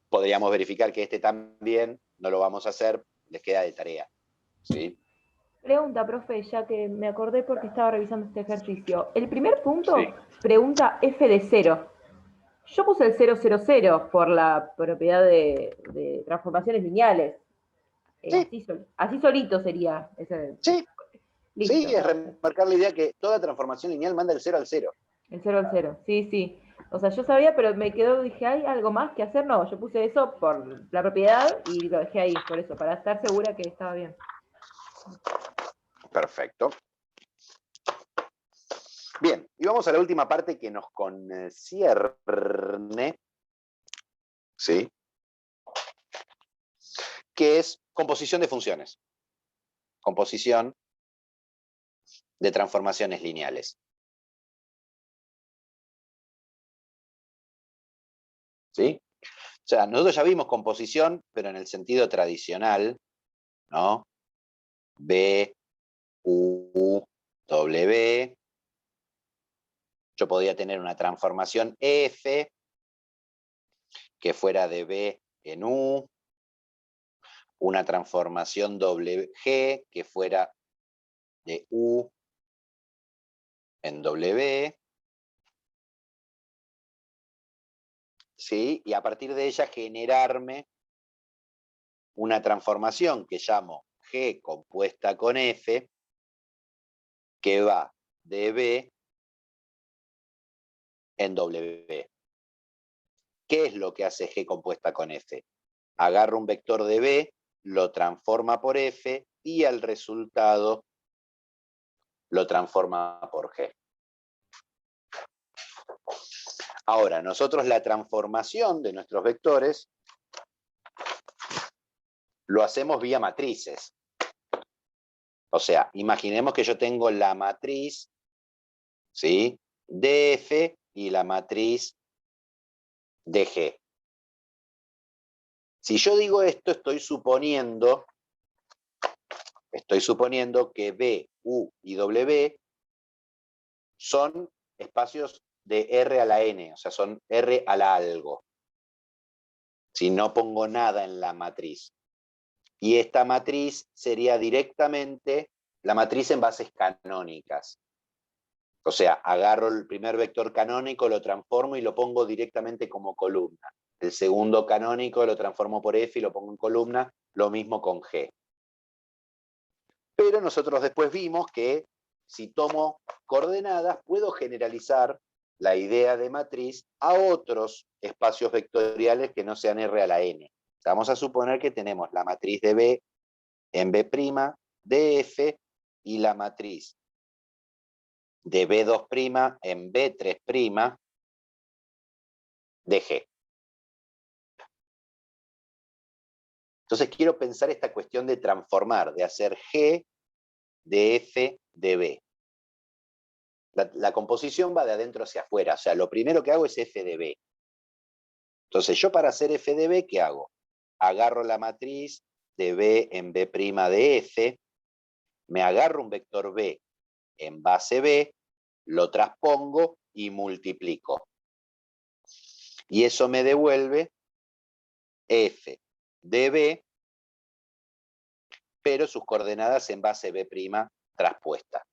Podríamos verificar que este también, no lo vamos a hacer, les queda de tarea. ¿Sí? Pregunta, profe, ya que me acordé porque estaba revisando este ejercicio. El primer punto Sí. pregunta f de 0. Yo puse el 000 por la propiedad de transformaciones lineales. Sí. Así solito sería. Sí, Listo, sí, es perfecto. remarcar la idea que toda transformación lineal manda el 0 al 0. El 0 al 0, sí, sí. O sea, yo sabía, pero me quedó, dije, ¿hay algo más que hacer? No, yo puse eso por la propiedad y lo dejé ahí, por eso, para estar segura que estaba bien. Perfecto. Bien, y vamos a la última parte que nos concierne, ¿sí? Que es composición de funciones. Composición de transformaciones lineales. ¿Sí? O sea, nosotros ya vimos composición, pero en el sentido tradicional, ¿no? B, U, W. Yo podía tener una transformación F que fuera de B en U, una transformación WG que fuera de U en W, ¿sí? Y a partir de ella generarme una transformación que llamo G compuesta con F, que va de B en W. ¿Qué es lo que hace G compuesta con F? Agarra un vector de B, lo transforma por F y al resultado lo transforma por G. Ahora, nosotros la transformación de nuestros vectores lo hacemos vía matrices. O sea, imaginemos que yo tengo la matriz, ¿sí?, de F y la matriz de G. Si yo digo esto, estoy suponiendo que B, U y W son espacios de R a la N, o sea, son R a la algo. Si no pongo nada en la matriz. Y esta matriz sería directamente la matriz en bases canónicas. O sea, agarro el primer vector canónico, lo transformo y lo pongo directamente como columna. El segundo canónico lo transformo por F y lo pongo en columna, lo mismo con G. Pero nosotros después vimos que si tomo coordenadas, puedo generalizar la idea de matriz a otros espacios vectoriales que no sean R a la N. Vamos a suponer que tenemos la matriz de B en B' de F y la matriz de B2' en B3' de G. Entonces quiero pensar esta cuestión de transformar, de hacer G de F de B. La composición va de adentro hacia afuera, o sea, lo primero que hago es F de B. Entonces yo para hacer F de B, ¿qué hago? Agarro la matriz de B en B' de F, me agarro un vector B en base B, lo transpongo y multiplico. Y eso me devuelve F de B, pero sus coordenadas en base B' traspuesta.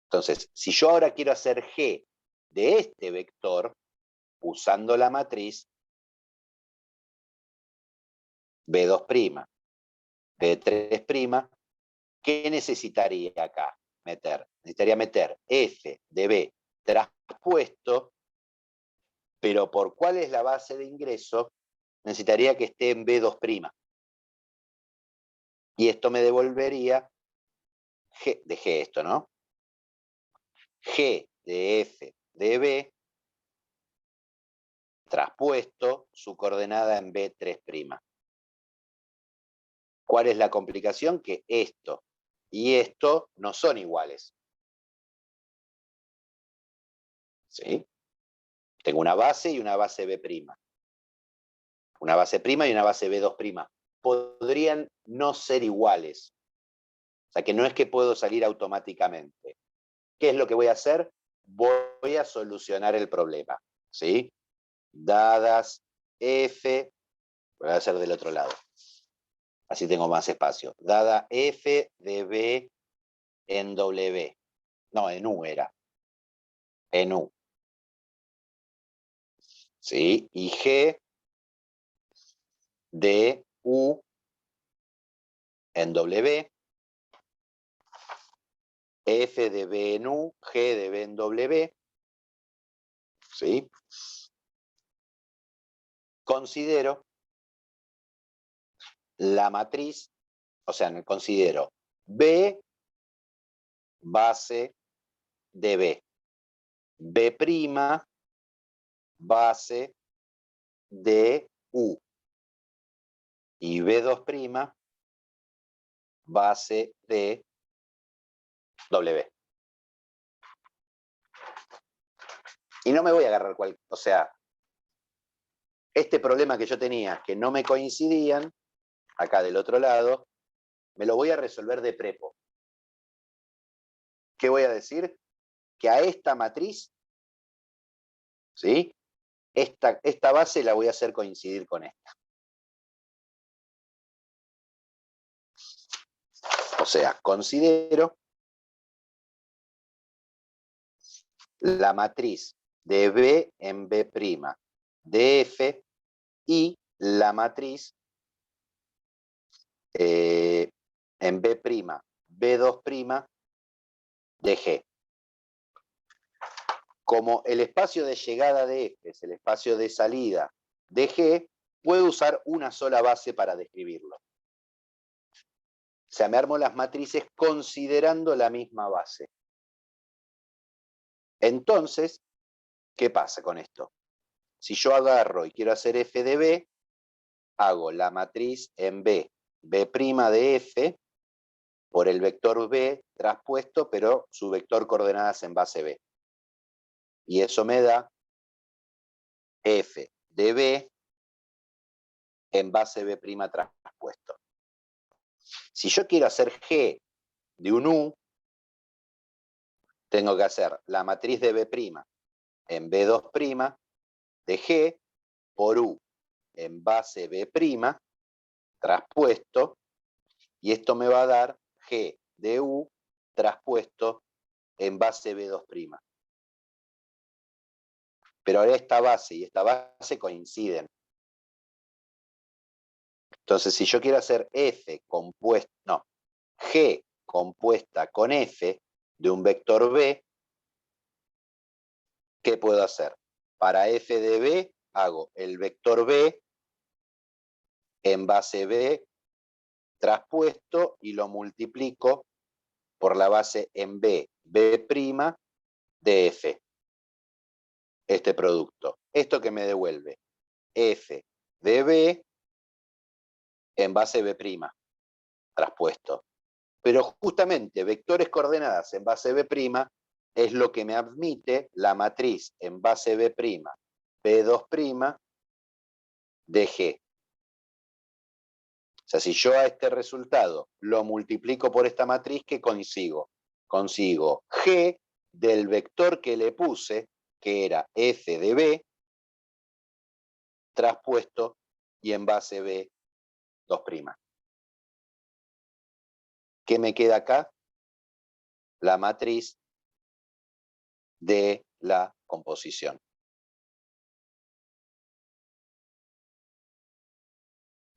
Entonces, si yo ahora quiero hacer G de este vector, usando la matriz B2', B3', ¿qué necesitaría acá meter? Necesitaría meter F de B traspuesto, pero ¿por cuál es la base de ingreso? Necesitaría que esté en B2'. Y esto me devolvería G de G esto, ¿no? G de F de B traspuesto, su coordenada en B3'. ¿Cuál es la complicación? Que esto y esto no son iguales. ¿Sí? Tengo una base y una base B'. Una base prima y una base B2'. Podrían no ser iguales. O sea que no es que puedo salir automáticamente. ¿Qué es lo que voy a hacer? Voy a solucionar el problema. ¿Sí? Dadas F, voy a hacer del otro lado. Así tengo más espacio. Dada F de B en W. No, en U era. En U. ¿Sí? Y G de U en W. F de B en U, G de B en W. ¿Sí? Considero la matriz, o sea, considero B base de B. B' base de U. Y B2' base de W. Y no me voy a agarrar o sea, este problema que yo tenía, que no me coincidían, acá del otro lado, me lo voy a resolver de prepo. ¿Qué voy a decir? Que a esta matriz, ¿sí? Esta base la voy a hacer coincidir con esta. O sea, considero la matriz de B en B' de F y la matriz en B', B2' de G. Como el espacio de llegada de F es el espacio de salida de G, puedo usar una sola base para describirlo. O sea, me armo las matrices considerando la misma base. Entonces, ¿qué pasa con esto? Si yo agarro y quiero hacer F de B, hago la matriz en B, B' de F, por el vector B traspuesto, pero su vector coordenadas en base B. Y eso me da F de B en base B' traspuesto. Si yo quiero hacer G de un U, tengo que hacer la matriz de B' en B2' de G por U en base B' traspuesto, y esto me va a dar G de U traspuesto en base B2'. Pero ahora esta base y esta base coinciden. Entonces, si yo quiero hacer F compuesta, no, G compuesta con F de un vector B, ¿qué puedo hacer? Para F de B, hago el vector B en base B traspuesto y lo multiplico por la base en B, B' de F. Este producto. ¿Esto que me devuelve? F de B en base B' traspuesto. Pero justamente vectores coordenadas en base B' es lo que me admite la matriz en base B', B2' de G. O sea, si yo a este resultado lo multiplico por esta matriz, ¿qué consigo? Consigo G del vector que le puse, que era F de B, traspuesto y en base B, 2'. ¿Qué me queda acá? La matriz de la composición.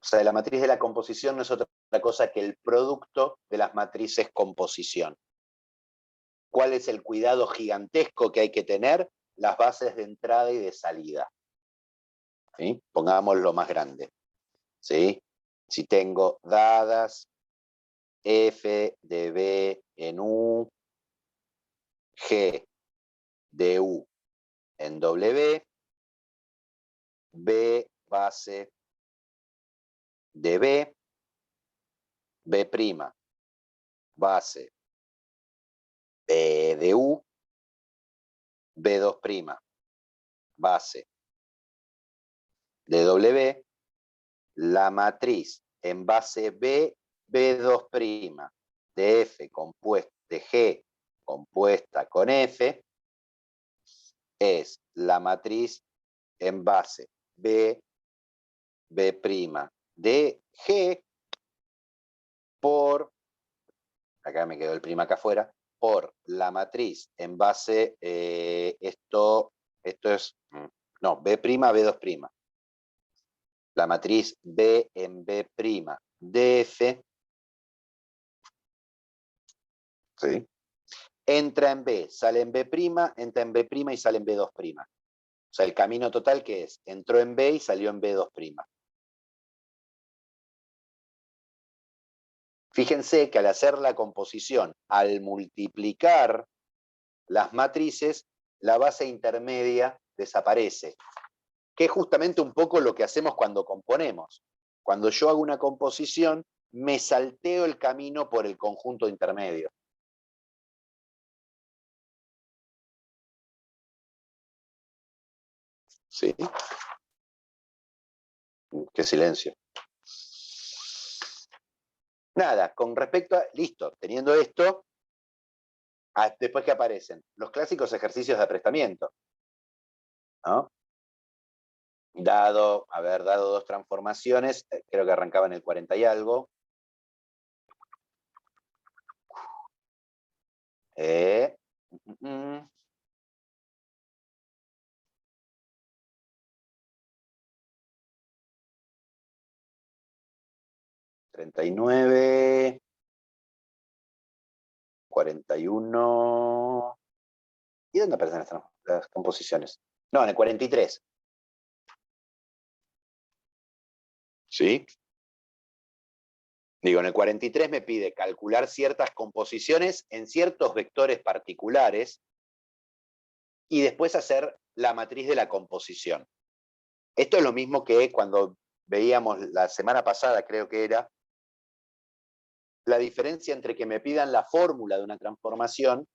O sea, la matriz de la composición no es otra cosa que el producto de las matrices composición. ¿Cuál es el cuidado gigantesco que hay que tener? Las bases de entrada y de salida. ¿Sí? Pongámoslo más grande. ¿Sí? Si tengo dadas F de B en U, G de U en W, B base de B, B' base B de U, B2' base de W, la matriz en base B, B2' de F compuesta, de G compuesta con F, es la matriz en base B, B' de G por, acá me quedó el prima acá afuera, por la matriz en base, esto es, no, B', B2'. La matriz B en B' de F, ¿sí? Entra en B, sale en B', entra en B' y sale en B2'. O sea, el camino total que es, entró en B y salió en B2'. Fíjense que al hacer la composición, al multiplicar las matrices, la base intermedia desaparece, que es justamente un poco lo que hacemos cuando componemos. Cuando yo hago una composición, me salteo el camino por el conjunto intermedio. ¿Sí? Qué silencio. Nada, con respecto a... Listo, teniendo esto, después que aparecen los clásicos ejercicios de aprestamiento, ¿no? Haber dado dos transformaciones, creo que arrancaba en el 40 y algo. 39, 41. ¿Y dónde aparecen las composiciones? No, en el 43. ¿Sí? Digo, en el 43 me pide calcular ciertas composiciones en ciertos vectores particulares y después hacer la matriz de la composición. Esto es lo mismo que cuando veíamos la semana pasada, creo que era, la diferencia entre que me pidan la fórmula de una transformación,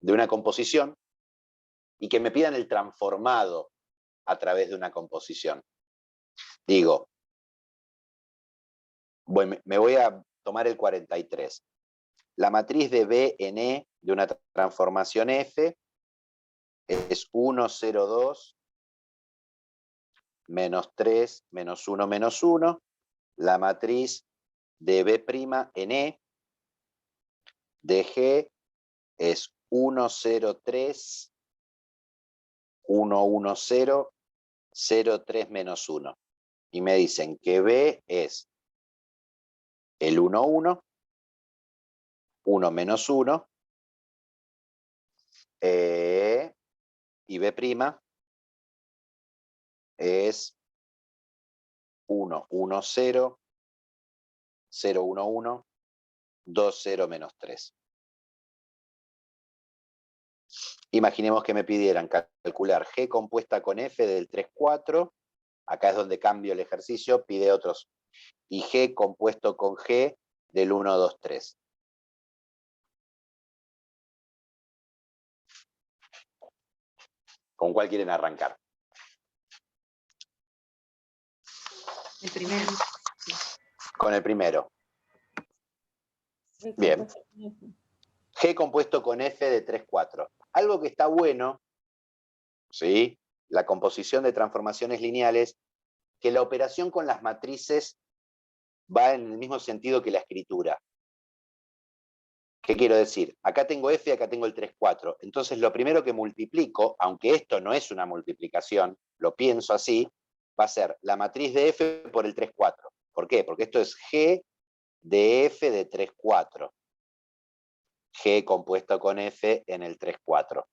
de una composición, y que me pidan el transformado a través de una composición. Digo, bueno, me voy a tomar el 43. La matriz de B en E de una transformación F es 1, 0, 2, menos 3, menos 1, menos 1. La matriz de B' en E de G es 1, 0, 3, 1, 1, 0, 0, 3, menos 1. Y me dicen que B es el 1, 1, 1 menos 1, y B' es 1, 1, 0, 0, 1, 1, 2, 0, menos 3. Imaginemos que me pidieran calcular G compuesta con F del 3, 4. Acá es donde cambio el ejercicio, pide otros. Y G compuesto con G del 1, 2, 3. ¿Con cuál quieren arrancar? El primero. Con el primero. Bien. G compuesto con F de 3, 4. Algo que está bueno, ¿sí? La composición de transformaciones lineales, que la operación con las matrices va en el mismo sentido que la escritura. ¿Qué quiero decir? Acá tengo F y acá tengo el 3, 4. Entonces lo primero que multiplico, aunque esto no es una multiplicación, lo pienso así, va a ser la matriz de F por el 3, 4. ¿Por qué? Porque esto es G de F de 3, 4. G compuesto con F en el 3, 4.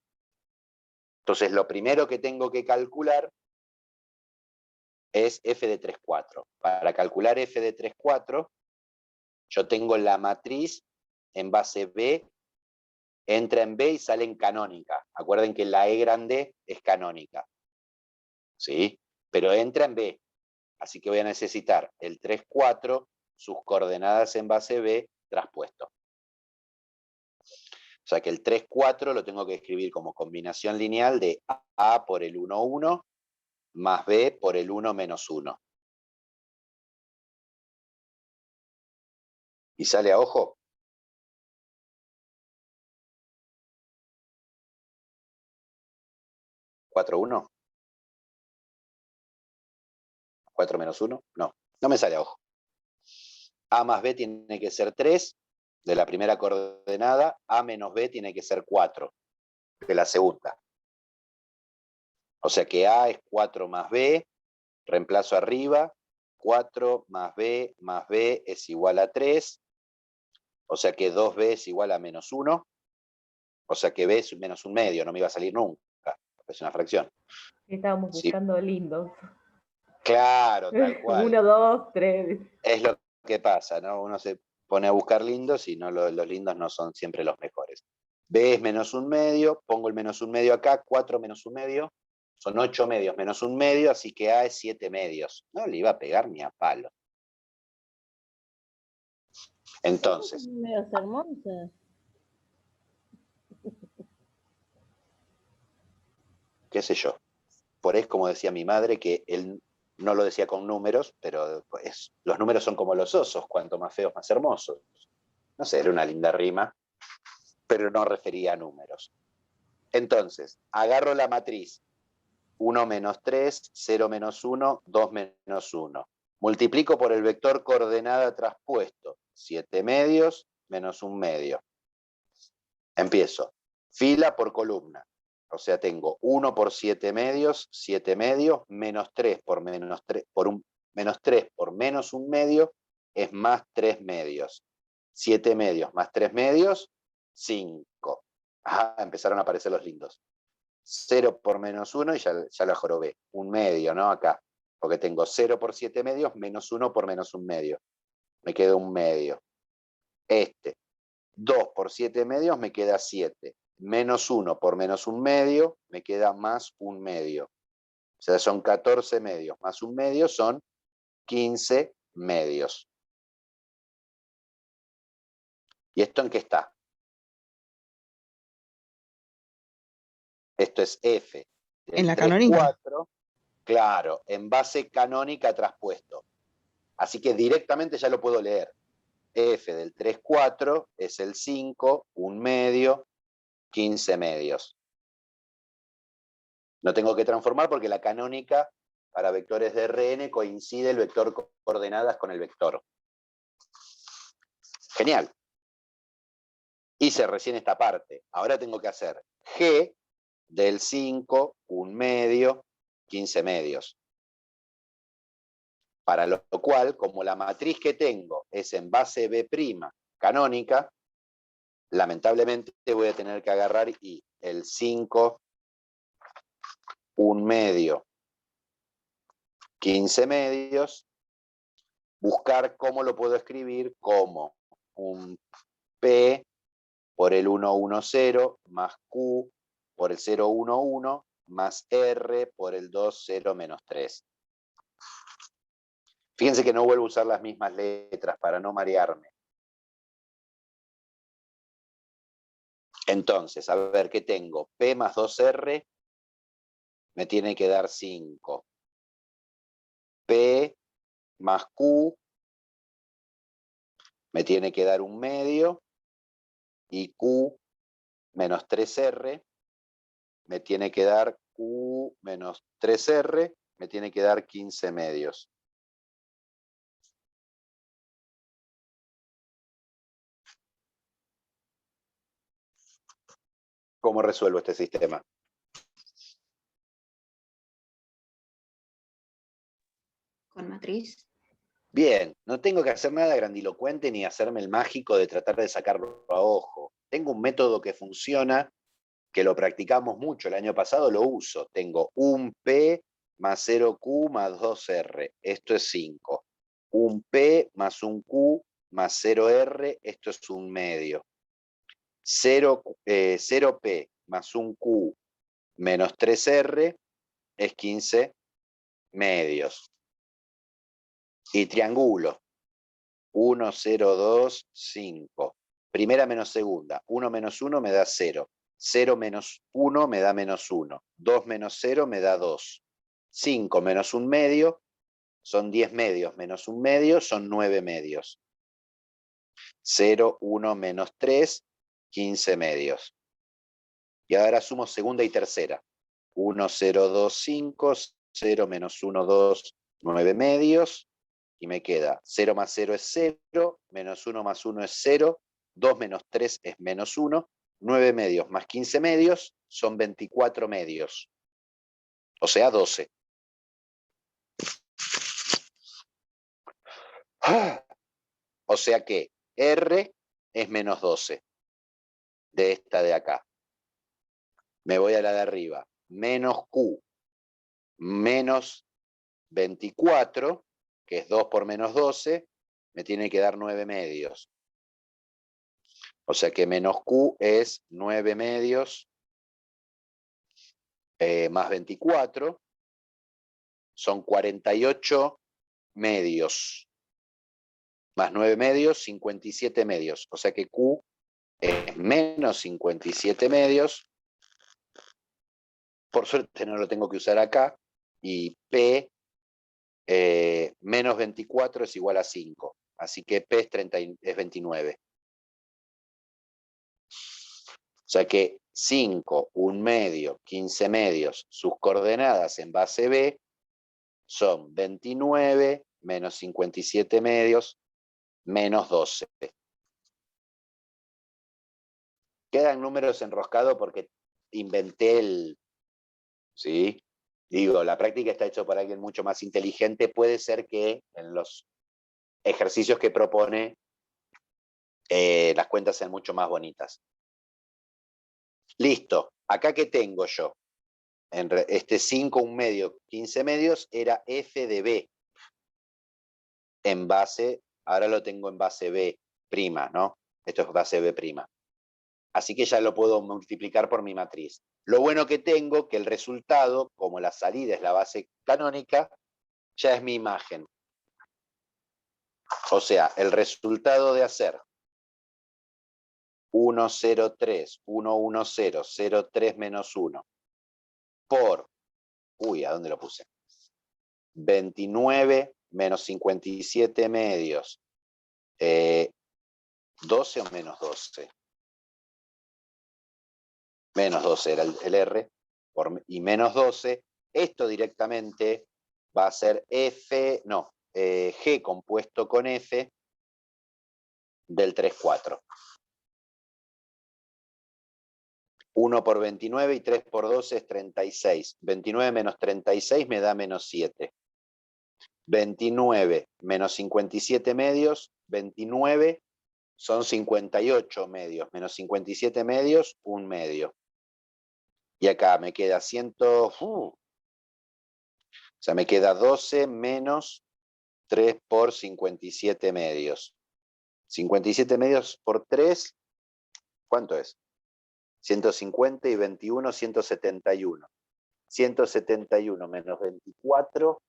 Entonces lo primero que tengo que calcular es F de 3, 4. Para calcular F de 3, 4, yo tengo la matriz en base B, entra en B y sale en canónica. Acuerden que la E grande es canónica, ¿sí? Pero entra en B, así que voy a necesitar el 3, 4, sus coordenadas en base B, traspuesto. O sea que el 3, 4 lo tengo que escribir como combinación lineal de A por el 1, 1, más B por el 1 menos 1. ¿Y sale a ojo? ¿4, 1? ¿4 menos 1? No, no me sale a ojo. A más B tiene que ser 3 de la primera coordenada, A menos B tiene que ser 4 de la segunda. O sea que A es 4 más B, reemplazo arriba, 4 más B es igual a 3, o sea que 2B es igual a menos 1, o sea que B es menos un medio, no me iba a salir nunca, es una fracción. Estábamos Sí. buscando lindos. Claro, tal cual. 1, 2, 3. Es lo que pasa, ¿no? Uno se pone a buscar lindos y no, los lindos no son siempre los mejores. B es menos un medio, pongo el menos un medio acá, 4 menos un medio, son 8 medios menos un medio, así que A es 7 medios. No le iba a pegar ni a palo. Entonces, Medios hermosos. qué sé yo. Por eso, como decía mi madre, que él no lo decía con números, pero pues, los números son como los osos, cuanto más feos, más hermosos. No sé, era una linda rima, pero no refería a números. Entonces, agarro la matriz 1 menos 3, 0 menos 1, 2 menos 1. Multiplico por el vector coordenada traspuesto, 7 medios menos un medio. Empiezo, fila por columna. O sea, tengo 1 por 7 medios, menos 3 por menos 3, menos 3 por menos un medio, es más 3 medios. 7 medios más 3 medios, 5. Ah, empezaron a aparecer los lindos. 0 por menos 1 y ya la jorobé. Un medio, ¿no? Acá. Porque tengo 0 por 7 medios menos 1 por menos un medio. Me queda un medio. 2 por 7 medios me queda 7. Menos 1 por menos un medio me queda más un medio. O sea, son 14 medios más un medio son 15 medios. ¿Y esto en qué está? Esto es F. En la canónica. 4, claro, en base canónica traspuesto. Así que directamente ya lo puedo leer. F del 3, 4 es el 5, un medio, 15 medios. No tengo que transformar porque la canónica para vectores de Rn coincide el vector coordenadas con el vector. Genial. Hice recién esta parte. Ahora tengo que hacer G del 5, un medio, 15 medios. Para lo cual, como la matriz que tengo es en base B' canónica, lamentablemente voy a tener que agarrar y el 5, un medio, 15 medios, buscar cómo lo puedo escribir como un P por el 110 más Q por el 011 más R por el 20 menos 3. Fíjense que no vuelvo a usar las mismas letras para no marearme. Entonces, a ver, ¿qué tengo? P más 2R me tiene que dar 5. P más Q me tiene que dar un medio. Y Q menos 3R me tiene que dar Q menos 3R, me tiene que dar 15 medios. ¿Cómo resuelvo este sistema? Con matriz. Bien, no tengo que hacer nada grandilocuente ni hacerme el mágico de tratar de sacarlo a ojo. Tengo un método que funciona, que lo practicamos mucho el año pasado, lo uso. Tengo un P más 0Q más 2R, esto es 5. Un P más un Q más 0R, esto es un medio. 0P más un Q menos 3R es 15 medios. Y triangulo. 1, 0, 2, 5. Primera menos segunda. 1 menos 1 me da 0. 0 menos 1 me da menos 1. 2 menos 0 me da 2. 5 menos un medio son 10 medios. Menos un medio son 9 medios. 0, 1 menos 3, 15 medios. Y ahora sumo segunda y tercera. 1, 0, 2, 5. 0 menos 1, 2, 9 medios. y me queda 0 más 0 es 0, menos 1 más 1 es 0, 2 menos 3 es menos 1, 9 medios más 15 medios son 24 medios, o sea 12. O sea que R es menos 12 de esta de acá. Me voy a la de arriba. Menos Q menos 24, que es 2 por menos 12, me tiene que dar 9 medios. O sea que menos Q es 9 medios más 24, son 48 medios. Más 9 medios, 57 medios. O sea que Q es menos 57 medios. Por suerte no lo tengo que usar acá. Y P menos 24 es igual a 5. Así que P es 29. O sea que 5, 1 medio, 15 medios, sus coordenadas en base B son 29 menos 57 medios menos 12. Quedan números enroscados porque inventé el... ¿Sí? Digo, la práctica está hecha por alguien mucho más inteligente. Puede ser que en los ejercicios que propone las cuentas sean mucho más bonitas. Listo. Acá, ¿qué tengo yo? Este 5, 1 medio, 15 medios era F de B. En base, ahora lo tengo en base B prima, ¿no? Esto es base B prima. Así que ya lo puedo multiplicar por mi matriz. Lo bueno que tengo, que el resultado, como la salida es la base canónica, ya es mi imagen. O sea, el resultado de hacer 1, 0, 3, 1, 1, 0, 0, 3 menos 1 por, ¿a dónde lo puse? 29 menos 57 medios, 12 o menos 12. Menos 12 era el R, y menos 12, esto directamente va a ser F, no, G compuesto con F del 3, 4. 1 por 29 y 3 por 12 es 36. 29 menos 36 me da menos 7. 29 menos 57 medios, 29 son 58 medios, menos 57 medios, 1 medio. Y acá me queda 100, o sea, me queda 12 menos 3 por 57 medios. 57 medios por 3, ¿cuánto es? 150 y 21, 171. 171 menos 24,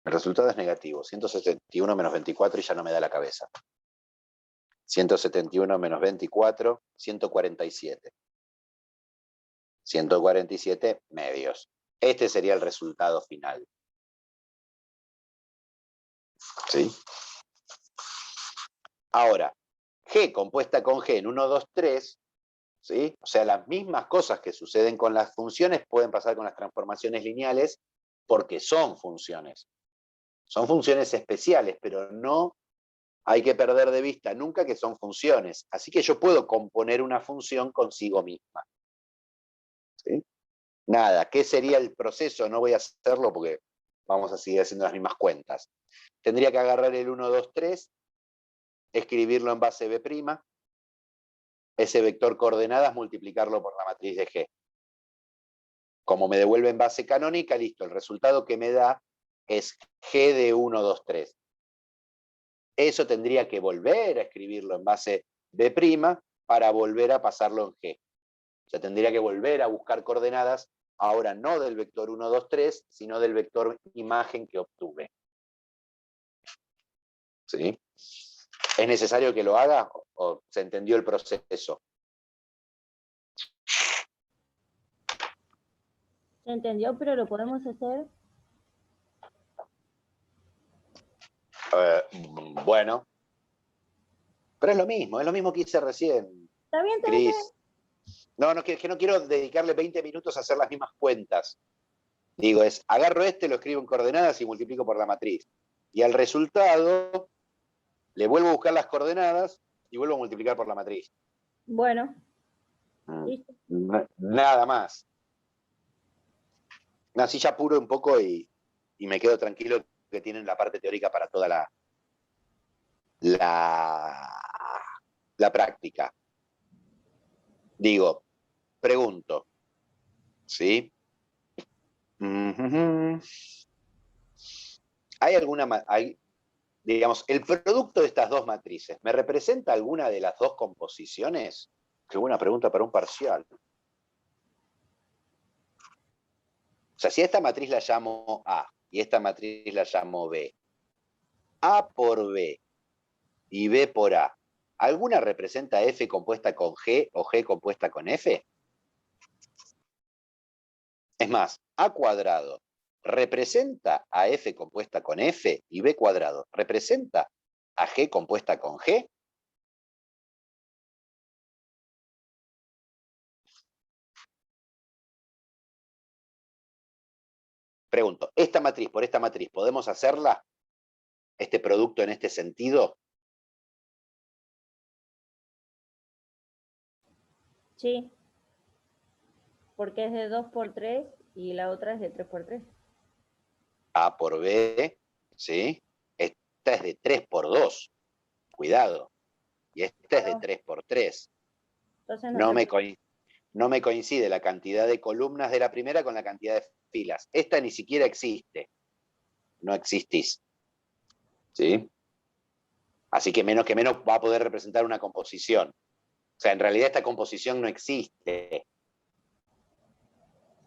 el resultado es negativo. 171 menos 24 y ya no me da la cabeza. 171 menos 24, 147. 147 medios. Este sería el resultado final. ¿Sí? Ahora, G compuesta con G en 1, 2, 3, ¿sí? O sea, las mismas cosas que suceden con las funciones pueden pasar con las transformaciones lineales porque son funciones. Son funciones especiales, pero no hay que perder de vista nunca que son funciones. Así que yo puedo componer una función consigo misma. ¿Sí? Nada, ¿qué sería el proceso? No voy a hacerlo porque vamos a seguir haciendo las mismas cuentas. Tendría que agarrar el 1, 2, 3, escribirlo en base B', ese vector coordenadas multiplicarlo por la matriz de G. Como me devuelve en base canónica, listo, el resultado que me da es G de 1, 2, 3. Eso tendría que volver a escribirlo en base B' para volver a pasarlo en G. O sea, tendría que volver a buscar coordenadas, ahora no del vector 1, 2, 3, sino del vector imagen que obtuve. ¿Sí? ¿Es necesario que lo haga o se entendió el proceso? Se entendió, pero lo podemos hacer. Bueno. Pero es lo mismo que hice recién. Está bien, Cris. No, que no quiero dedicarle 20 minutos a hacer las mismas cuentas. Digo, agarro lo escribo en coordenadas y multiplico por la matriz. Y al resultado le vuelvo a buscar las coordenadas y vuelvo a multiplicar por la matriz. Bueno, listo. Nada más. Así ya apuro un poco y me quedo tranquilo que tienen la parte teórica para toda la práctica. Digo, pregunto, ¿sí? ¿Hay digamos, el producto de estas dos matrices, ¿me representa alguna de las dos composiciones? Qué buena pregunta para un parcial. O sea, si esta matriz la llamo A y esta matriz la llamo B, A por B y B por A, ¿alguna representa F compuesta con G o G compuesta con F? Es más, A cuadrado representa a F compuesta con F y B cuadrado representa a G compuesta con G. Pregunto, ¿esta matriz por esta matriz podemos hacerla? ¿Este producto en este sentido? Sí. Porque es de 2 por 3 y la otra es de 3 por 3. A por B, ¿sí? Esta es de 3 por 2. Cuidado. Y esta es de 3 por 3. Entonces No me coincide la cantidad de columnas de la primera con la cantidad de filas. Esta ni siquiera existe. No existís. ¿Sí? Así que menos va a poder representar una composición. O sea, en realidad esta composición no existe.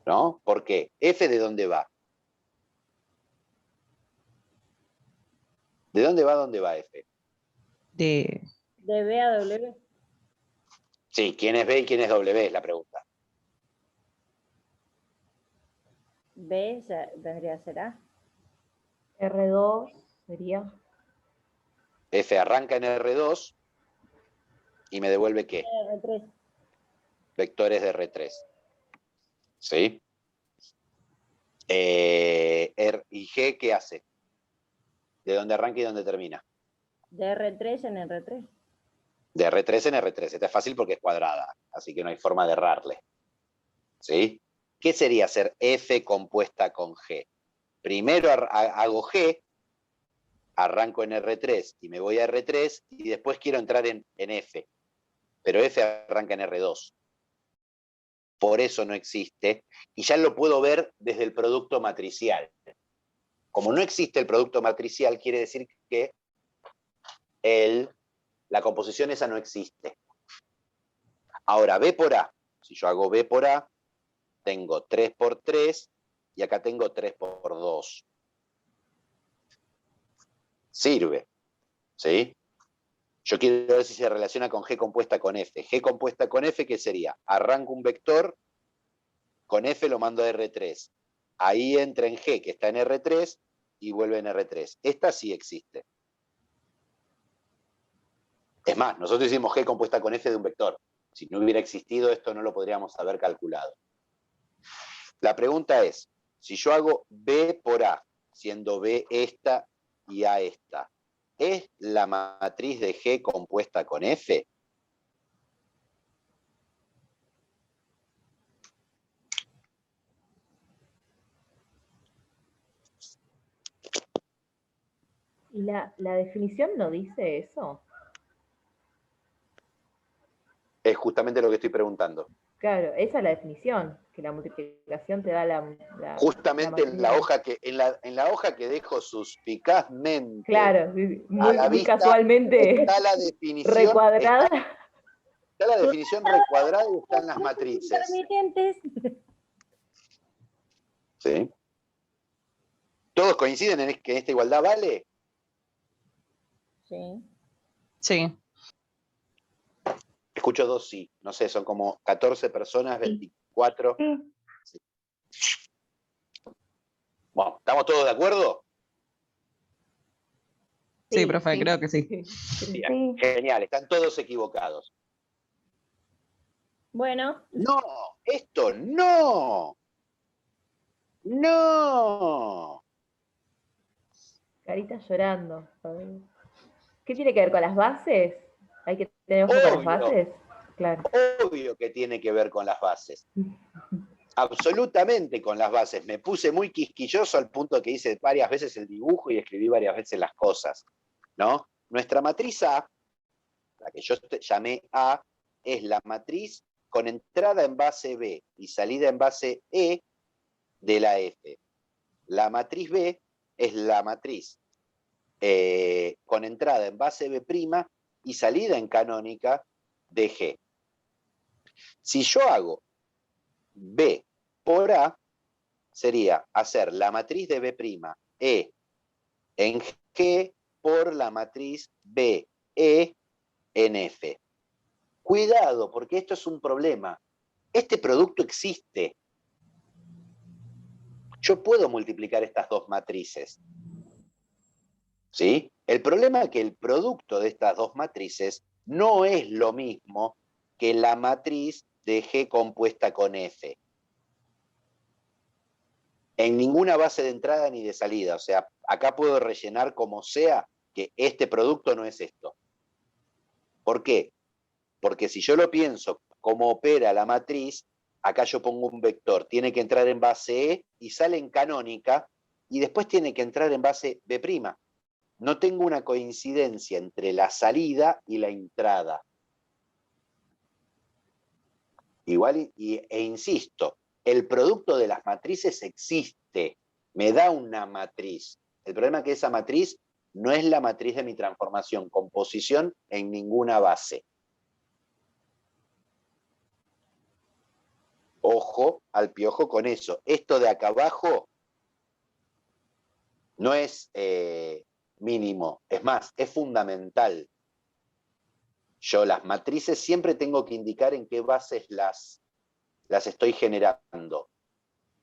¿No? ¿Por qué? ¿F de dónde va? ¿De dónde va F? de B a W. Sí, ¿quién es B y quién es W? Es la pregunta. B vendría a ser A. R2 sería. F arranca en R2 y me devuelve ¿qué? R3. Vectores de R3. ¿Sí? ¿Y G qué hace? ¿De dónde arranca y dónde termina? De R3 en R3. De R3 en R3. Esta es fácil porque es cuadrada, así que no hay forma de errarle. ¿Sí? ¿Qué sería hacer F compuesta con G? Primero hago G, arranco en R3 y me voy a R3 y después quiero entrar en F. Pero F arranca en R2. Por eso no existe. Y ya lo puedo ver desde el producto matricial. Como no existe el producto matricial, quiere decir que la composición esa no existe. Ahora, B por A. Si yo hago B por A, tengo 3 por 3 y acá tengo 3 por 2. Sirve. ¿Sí? Yo quiero ver si se relaciona con G compuesta con F. G compuesta con F, ¿qué sería? Arranco un vector, con F lo mando a R3. Ahí entra en G, que está en R3, y vuelve en R3. Esta sí existe. Es más, nosotros hicimos G compuesta con F de un vector. Si no hubiera existido esto, no lo podríamos haber calculado. La pregunta es, si yo hago B por A, siendo B esta y A esta, ¿es la matriz de G compuesta con F? ¿Y la definición no dice eso? Es justamente lo que estoy preguntando. Claro, esa es la definición, que la multiplicación te da la Justamente la en la hoja que dejo suspicazmente claro, a la muy vista, casualmente está la definición, recuadrada. está la definición recuadrada y están las matrices. Intermitentes. ¿Sí? ¿Todos coinciden en que esta igualdad vale? Sí. Sí. Escucho dos sí, no sé, son como 14 personas, 24. Sí. Bueno, ¿estamos todos de acuerdo? Sí, profe, sí. creo que sí. Bien, Sí. genial, están todos equivocados. Bueno, No, esto no. ¡No! Carita llorando. A ver. ¿Qué tiene que ver con las bases? ¿Hay que tener ojo con las Obvio. bases? Claro. Obvio que tiene que ver con las bases. Absolutamente con las bases. Me puse muy quisquilloso al punto que hice varias veces el dibujo y escribí varias veces las cosas, ¿no? Nuestra matriz A, la que yo llamé A, es la matriz con entrada en base B y salida en base E de la F. La matriz B es la matriz con entrada en base B' y salida en canónica de G. Si yo hago B por A, sería hacer la matriz de B' E en G por la matriz B E en F. Cuidado, porque esto es un problema. Este producto existe. Yo puedo multiplicar estas dos matrices. ¿Sí? El problema es que el producto de estas dos matrices no es lo mismo que la matriz de G compuesta con F. En ninguna base de entrada ni de salida. O sea, acá puedo rellenar como sea que este producto no es esto. ¿Por qué? Porque si yo lo pienso cómo opera la matriz, acá yo pongo un vector. Tiene que entrar en base E y sale en canónica, y después tiene que entrar en base B'. No tengo una coincidencia entre la salida y la entrada. Igual, e insisto, el producto de las matrices existe, me da una matriz. El problema es que esa matriz no es la matriz de mi transformación, composición en ninguna base. Ojo al piojo con eso. Esto de acá abajo no es mínimo, es más, es fundamental. Yo las matrices siempre tengo que indicar en qué bases las estoy generando.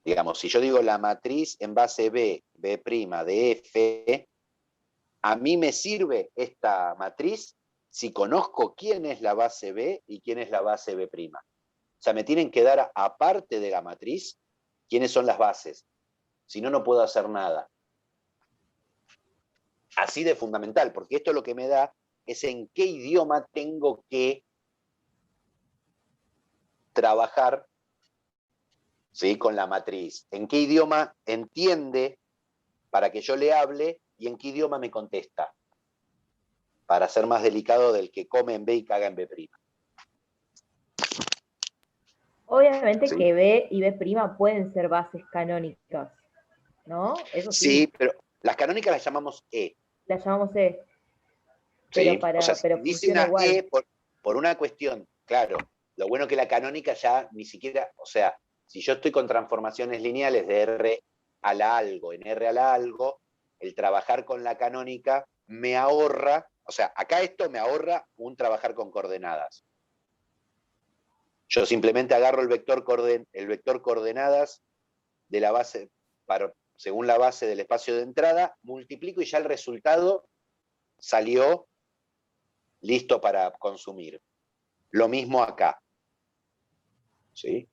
Digamos, si yo digo la matriz en base B, B' de F, a mí me sirve esta matriz si conozco quién es la base B y quién es la base B'. O sea, me tienen que dar, aparte de la matriz, quiénes son las bases. Si no, no puedo hacer nada. Así de fundamental, porque esto lo que me da es en qué idioma tengo que trabajar, ¿sí?, con la matriz. En qué idioma entiende para que yo le hable y en qué idioma me contesta. Para ser más delicado del que come en B y caga en B'. Obviamente ¿Sí? que B y B' pueden ser bases canónicas, ¿no? Eso sí. Sí, pero las canónicas las llamamos E. Las llamamos E. ¿Sí? Pero, O sea, si pero dice funciona una igual. E por una cuestión, claro, lo bueno que la canónica ya ni siquiera, o sea, si yo estoy con transformaciones lineales de R a la algo en R a la algo, el trabajar con la canónica me ahorra, o sea, acá esto me ahorra un trabajar con coordenadas. Yo simplemente agarro el vector coordenadas de la base, según la base del espacio de entrada, multiplico y ya el resultado salió listo para consumir. Lo mismo acá. ¿Sí?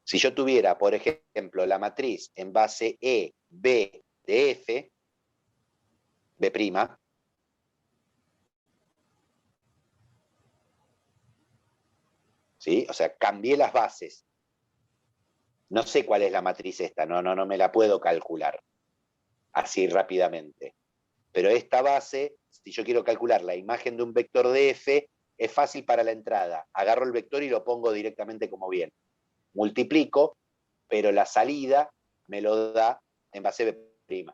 Si yo tuviera, por ejemplo, la matriz en base E, B de F, B', ¿sí? O sea, cambié las bases. No sé cuál es la matriz esta, no me la puedo calcular así rápidamente. Pero esta base, si yo quiero calcular la imagen de un vector de F, es fácil para la entrada. Agarro el vector y lo pongo directamente como bien. Multiplico, pero la salida me lo da en base B'.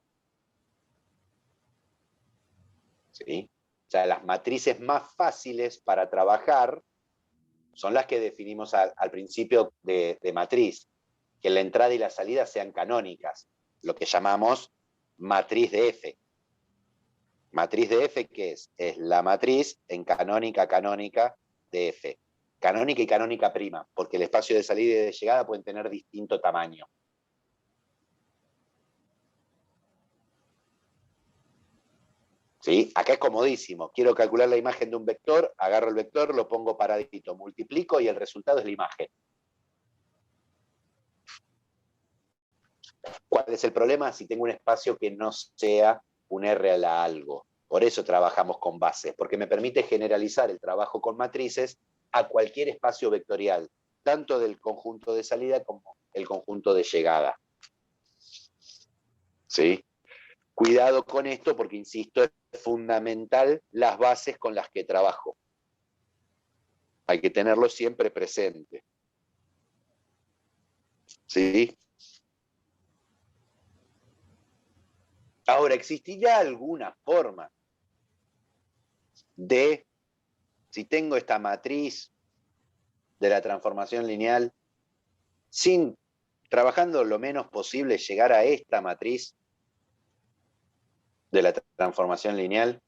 ¿Sí? O sea, las matrices más fáciles para trabajar son las que definimos al principio de matriz, que la entrada y la salida sean canónicas, lo que llamamos matriz de F. Matriz de F, ¿qué es? Es la matriz en canónica de F. Canónica y canónica prima, porque el espacio de salida y de llegada pueden tener distinto tamaño. ¿Sí? Acá es comodísimo. Quiero calcular la imagen de un vector, agarro el vector, lo pongo paradito, multiplico y el resultado es la imagen. ¿Cuál es el problema? Si tengo un espacio que no sea un R a la algo. Por eso trabajamos con bases, porque me permite generalizar el trabajo con matrices a cualquier espacio vectorial, tanto del conjunto de salida como el conjunto de llegada. ¿Sí? Cuidado con esto porque, insisto, es fundamental las bases con las que trabajo. Hay que tenerlo siempre presente. ¿Sí? Ahora, ¿existiría alguna forma de, si tengo esta matriz de la transformación lineal, sin, trabajando lo menos posible, llegar a esta matriz de la transformación lineal?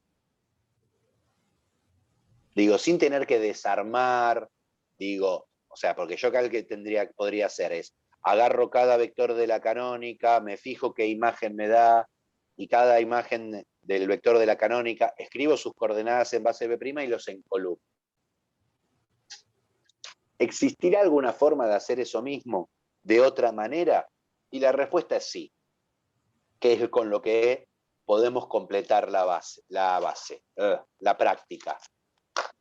Digo, sin tener que desarmar, digo, o sea, porque yo acá lo que podría hacer es, agarro cada vector de la canónica, me fijo qué imagen me da, y cada imagen del vector de la canónica, escribo sus coordenadas en base B' y los encolumno. ¿Existirá alguna forma de hacer eso mismo de otra manera? Y la respuesta es sí, que es con lo que podemos completar la práctica.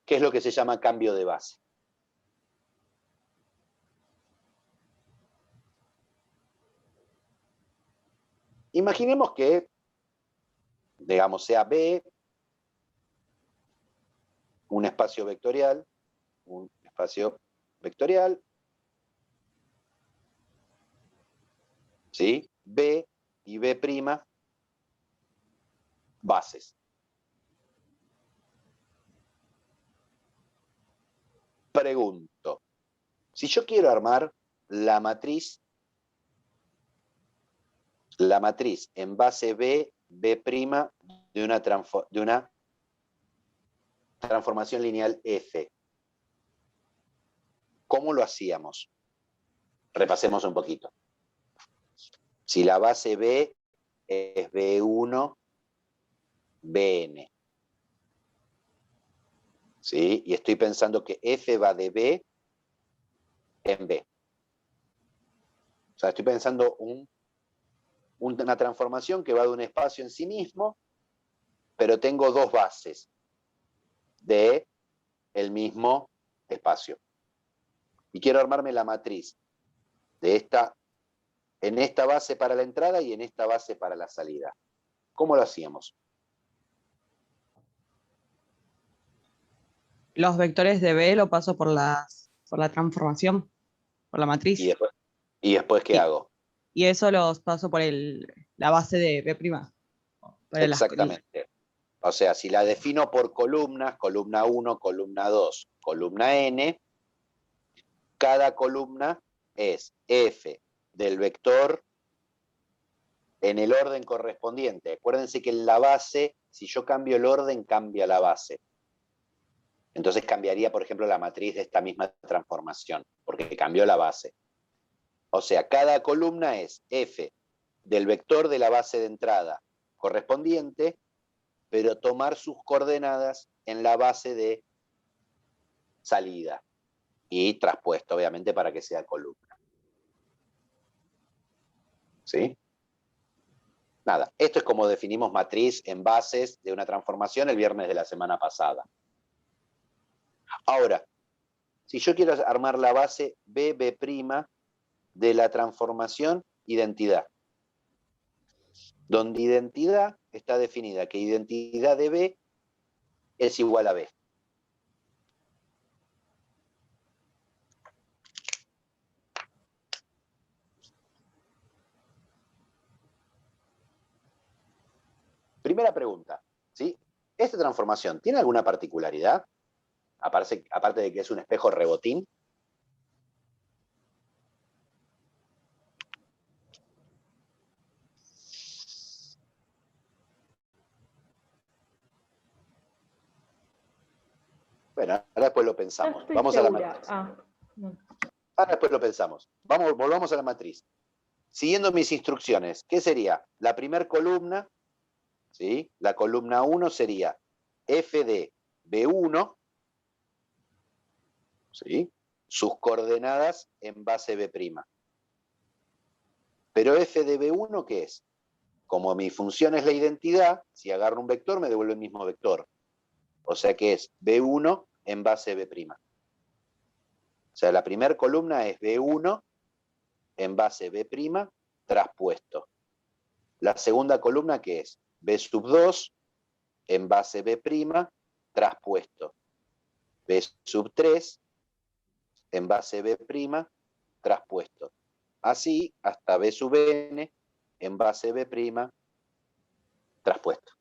¿Qué es lo que se llama cambio de base? Imaginemos que, digamos, sea B, un espacio vectorial, ¿sí? B y B', bases. Pregunto, si yo quiero armar la matriz en base B, B' de una transformación lineal F, ¿cómo lo hacíamos? Repasemos un poquito. Si la base B es B1, Bn, ¿sí? Y estoy pensando que F va de B en B. O sea, estoy pensando una transformación que va de un espacio en sí mismo, pero tengo dos bases de el mismo espacio. Y quiero armarme la matriz de en esta base para la entrada y en esta base para la salida. ¿Cómo lo hacíamos? Los vectores de B lo paso por la transformación, por la matriz. ¿Y después qué hago? Y eso los paso por la base de B'. Exactamente. O sea, si la defino por columnas, columna 1, columna 2, columna n, cada columna es f del vector en el orden correspondiente. Acuérdense que en la base, si yo cambio el orden, cambia la base. Entonces cambiaría, por ejemplo, la matriz de esta misma transformación, porque cambió la base. O sea, cada columna es f del vector de la base de entrada correspondiente, pero tomar sus coordenadas en la base de salida y traspuesto, obviamente, para que sea columna. ¿Sí? Nada, esto es como definimos matriz en bases de una transformación el viernes de la semana pasada. Ahora, si yo quiero armar la base B' de la transformación identidad, donde identidad está definida que identidad de B es igual a B. Primera pregunta, ¿sí? ¿Esta transformación tiene alguna particularidad? Aparte de que es un espejo rebotín. Bueno, ahora después lo pensamos. No estoy Vamos segura. a la matriz. No. Ahora después lo pensamos. Volvamos a la matriz. Siguiendo mis instrucciones, ¿qué sería? La primera columna, ¿sí? La columna 1 sería f de B1, ¿sí? Sus coordenadas en base B'. Pero f de B1, ¿qué es? Como mi función es la identidad, si agarro un vector me devuelve el mismo vector. O sea que es B1 en base B'. O sea, la primera columna es B1 en base B' traspuesto. La segunda columna, ¿qué es? B2 en base B' traspuesto. B3 en base B' traspuesto. Así hasta Bn en base B' traspuesto.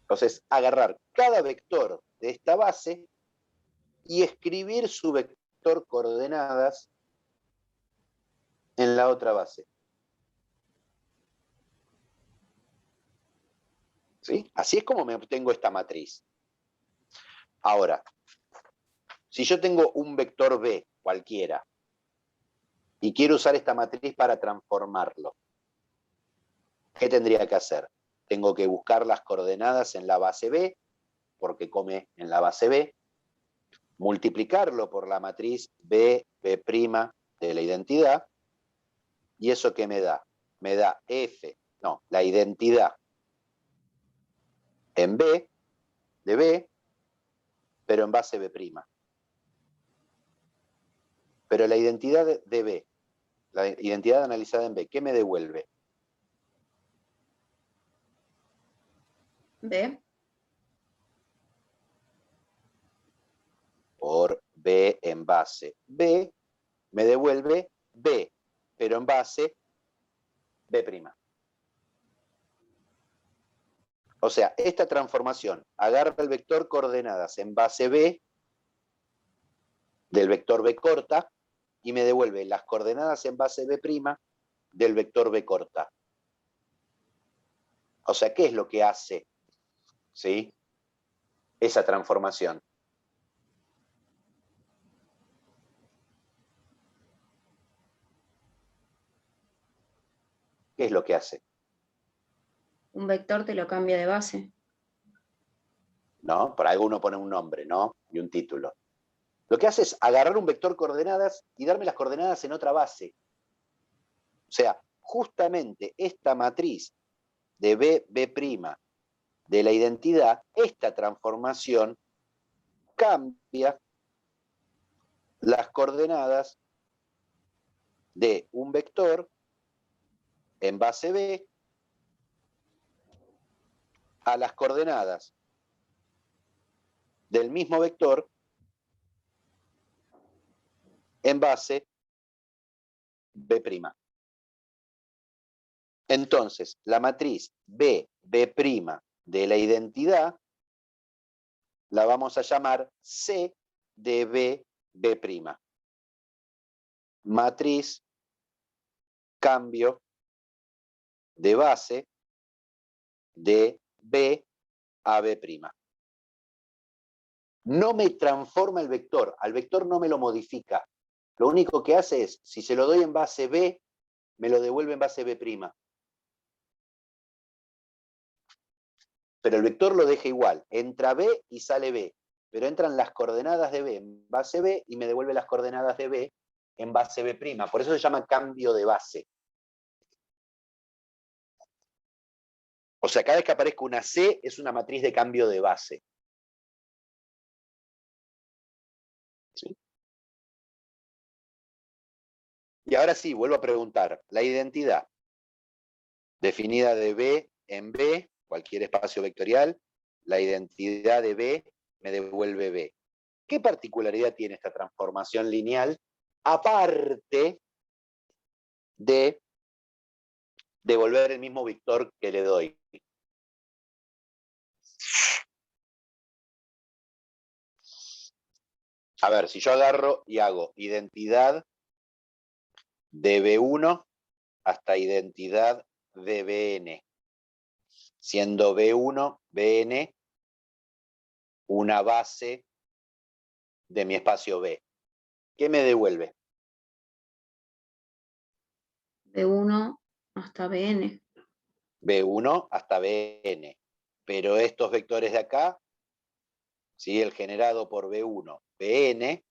Entonces, agarrar cada vector de esta base y escribir su vector coordenadas en la otra base. ¿Sí? Así es como me obtengo esta matriz. Ahora, si yo tengo un vector B cualquiera y quiero usar esta matriz para transformarlo, ¿qué tendría que hacer? Tengo que buscar las coordenadas en la base B, porque come en la base B, multiplicarlo por la matriz B', B' de la identidad, ¿y eso qué me da? Me da la identidad en B, de B, pero en base B'. Pero la identidad de B, la identidad analizada en B, ¿qué me devuelve? B. Por B en base B, me devuelve B, pero en base B'. O sea, esta transformación agarra el vector coordenadas en base B del vector B corta y me devuelve las coordenadas en base B' del vector B corta. O sea, ¿qué es lo que hace? ¿Sí? Esa transformación. ¿Qué es lo que hace? Un vector te lo cambia de base. ¿No? Por algo uno pone un nombre, ¿no? Y un título. Lo que hace es agarrar un vector coordenadas y darme las coordenadas en otra base. O sea, justamente esta matriz de B, B' de la identidad, esta transformación cambia las coordenadas de un vector en base B a las coordenadas del mismo vector en base B'. Entonces, la matriz B, B' de la identidad la vamos a llamar C de B, B'. Matriz cambio de base de B a B'. No me transforma el vector, al vector no me lo modifica. Lo único que hace es, si se lo doy en base B, me lo devuelve en base B'. Pero el vector lo deja igual, entra B y sale B, pero entran las coordenadas de B en base B y me devuelve las coordenadas de B en base B'. Por eso se llama cambio de base. O sea, cada vez que aparezca una C es una matriz de cambio de base. ¿Sí? Y ahora sí, vuelvo a preguntar. La identidad definida de B en B, cualquier espacio vectorial, la identidad de B me devuelve B. ¿Qué particularidad tiene esta transformación lineal? Aparte de devolver el mismo vector que le doy. A ver, si yo agarro y hago identidad de B1 hasta identidad de Bn, siendo B1, Bn una base de mi espacio B. ¿Qué me devuelve? B1 hasta Bn. B1 hasta Bn. Pero estos vectores de acá, ¿sí? El generado por B1, Bn,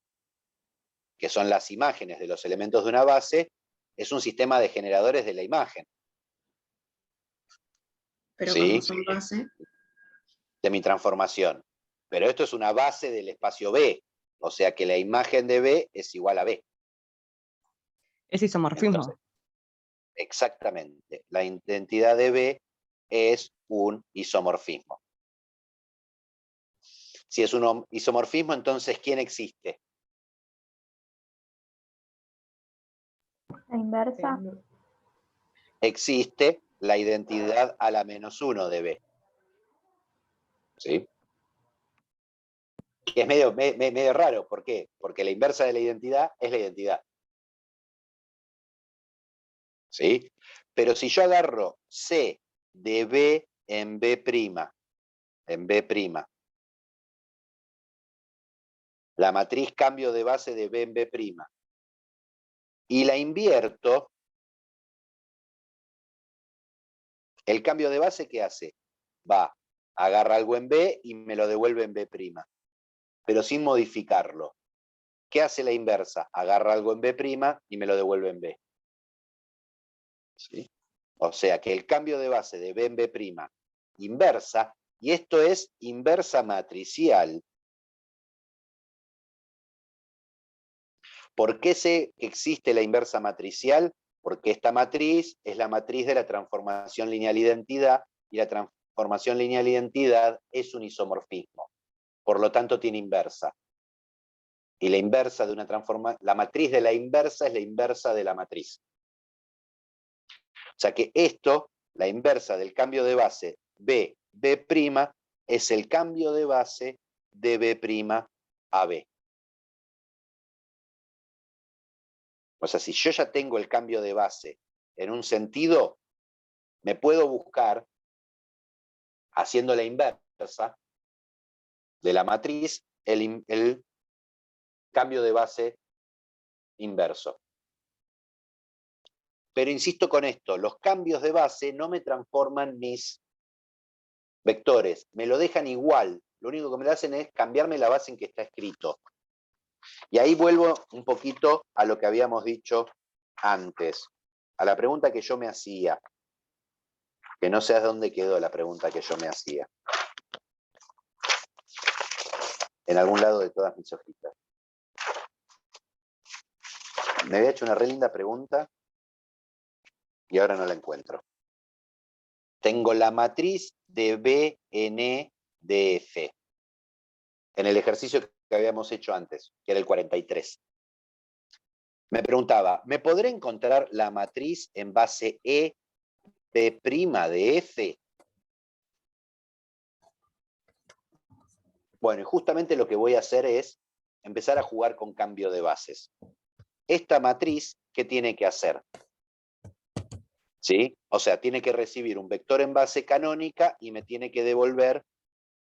que son las imágenes de los elementos de una base, es un sistema de generadores de la imagen. Pero ¿Sí? como son base. De mi transformación. Pero esto es una base del espacio B, o sea que la imagen de B es igual a B. Es isomorfismo. Entonces, exactamente. La identidad de B es un isomorfismo. Si es un isomorfismo, entonces, ¿quién existe? La inversa. Existe la identidad a la -1 de B. ¿Sí? Que es medio raro. ¿Por qué? Porque la inversa de la identidad es la identidad. ¿Sí? Pero si yo agarro C de B en B', la matriz cambio de base de B en B', y la invierto, el cambio de base, ¿qué hace? Va, agarra algo en B y me lo devuelve en B', pero sin modificarlo. ¿Qué hace la inversa? Agarra algo en B' y me lo devuelve en B. ¿Sí? O sea que el cambio de base de B en B' inversa, y esto es inversa matricial. ¿Por qué sé que existe la inversa matricial? Porque esta matriz es la matriz de la transformación lineal identidad, y la transformación lineal identidad es un isomorfismo. Por lo tanto, tiene inversa. Y la inversa de una transformación, la matriz de la inversa es la inversa de la matriz. O sea que esto, la inversa del cambio de base B', es el cambio de base de B' a B. O sea, si yo ya tengo el cambio de base en un sentido, me puedo buscar, haciendo la inversa de la matriz, el cambio de base inverso. Pero insisto con esto, los cambios de base no me transforman mis vectores, me lo dejan igual. Lo único que me hacen es cambiarme la base en que está escrito. Y ahí vuelvo un poquito a lo que habíamos dicho antes, a la pregunta que yo me hacía, que no sé a dónde quedó la pregunta que yo me hacía. En algún lado de todas mis hojitas. Me había hecho una re linda pregunta y ahora no la encuentro. Tengo la matriz de BN de F en el ejercicio que habíamos hecho antes, que era el 43. Me preguntaba, ¿me podré encontrar la matriz en base E P' de F? Bueno, y justamente lo que voy a hacer es empezar a jugar con cambio de bases. Esta matriz, ¿qué tiene que hacer? ¿Sí? O sea, tiene que recibir un vector en base canónica y me tiene que devolver,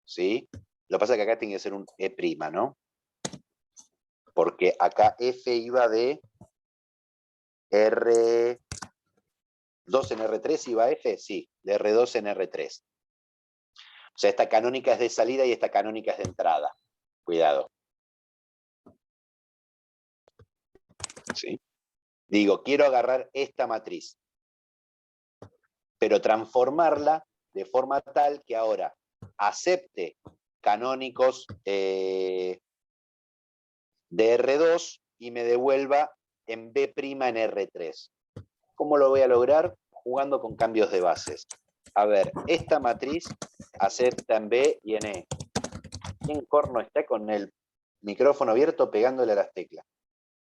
¿sí? Lo que pasa es que acá tiene que ser un E', ¿no? Porque acá F iba de R2 en R3, ¿iba F? Sí, de R2 en R3. O sea, esta canónica es de salida y esta canónica es de entrada. Cuidado. ¿Sí? Digo, quiero agarrar esta matriz, pero transformarla de forma tal que ahora acepte canónicos de R2 y me devuelva en B' en R3. ¿Cómo lo voy a lograr? Jugando con cambios de bases. A ver, esta matriz acepta en B y en E. ¿Quién corno está con el micrófono abierto pegándole a las teclas?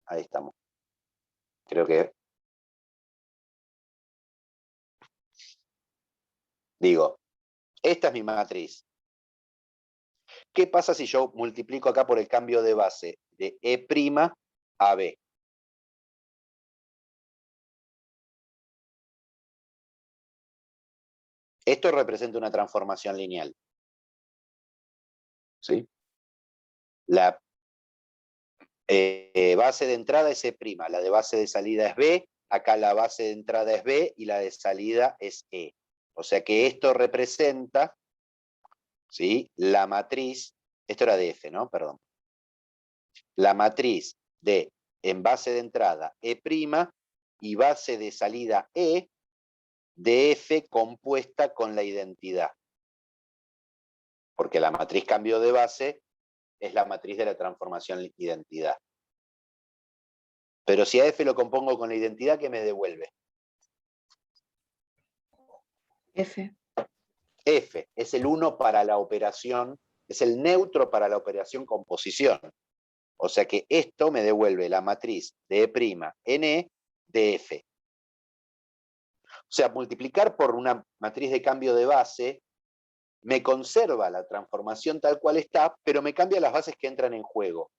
Ahí estamos. Creo que... Digo, esta es mi matriz. ¿Qué pasa si yo multiplico acá por el cambio de base de E' a B? Esto representa una transformación lineal. ¿Sí? La base de entrada es E', la de base de salida es B, acá la base de entrada es B y la de salida es E. O sea que esto representa, ¿sí?, la matriz, esto era de F, ¿no? Perdón. La matriz de en base de entrada E' y base de salida E de F compuesta con la identidad. Porque la matriz cambio de base es la matriz de la transformación identidad. Pero si a F lo compongo con la identidad, ¿qué me devuelve? F. F es el 1 para la operación, es el neutro para la operación composición. O sea que esto me devuelve la matriz de E' en E de F. O sea, multiplicar por una matriz de cambio de base me conserva la transformación tal cual está, pero me cambia las bases que entran en juego.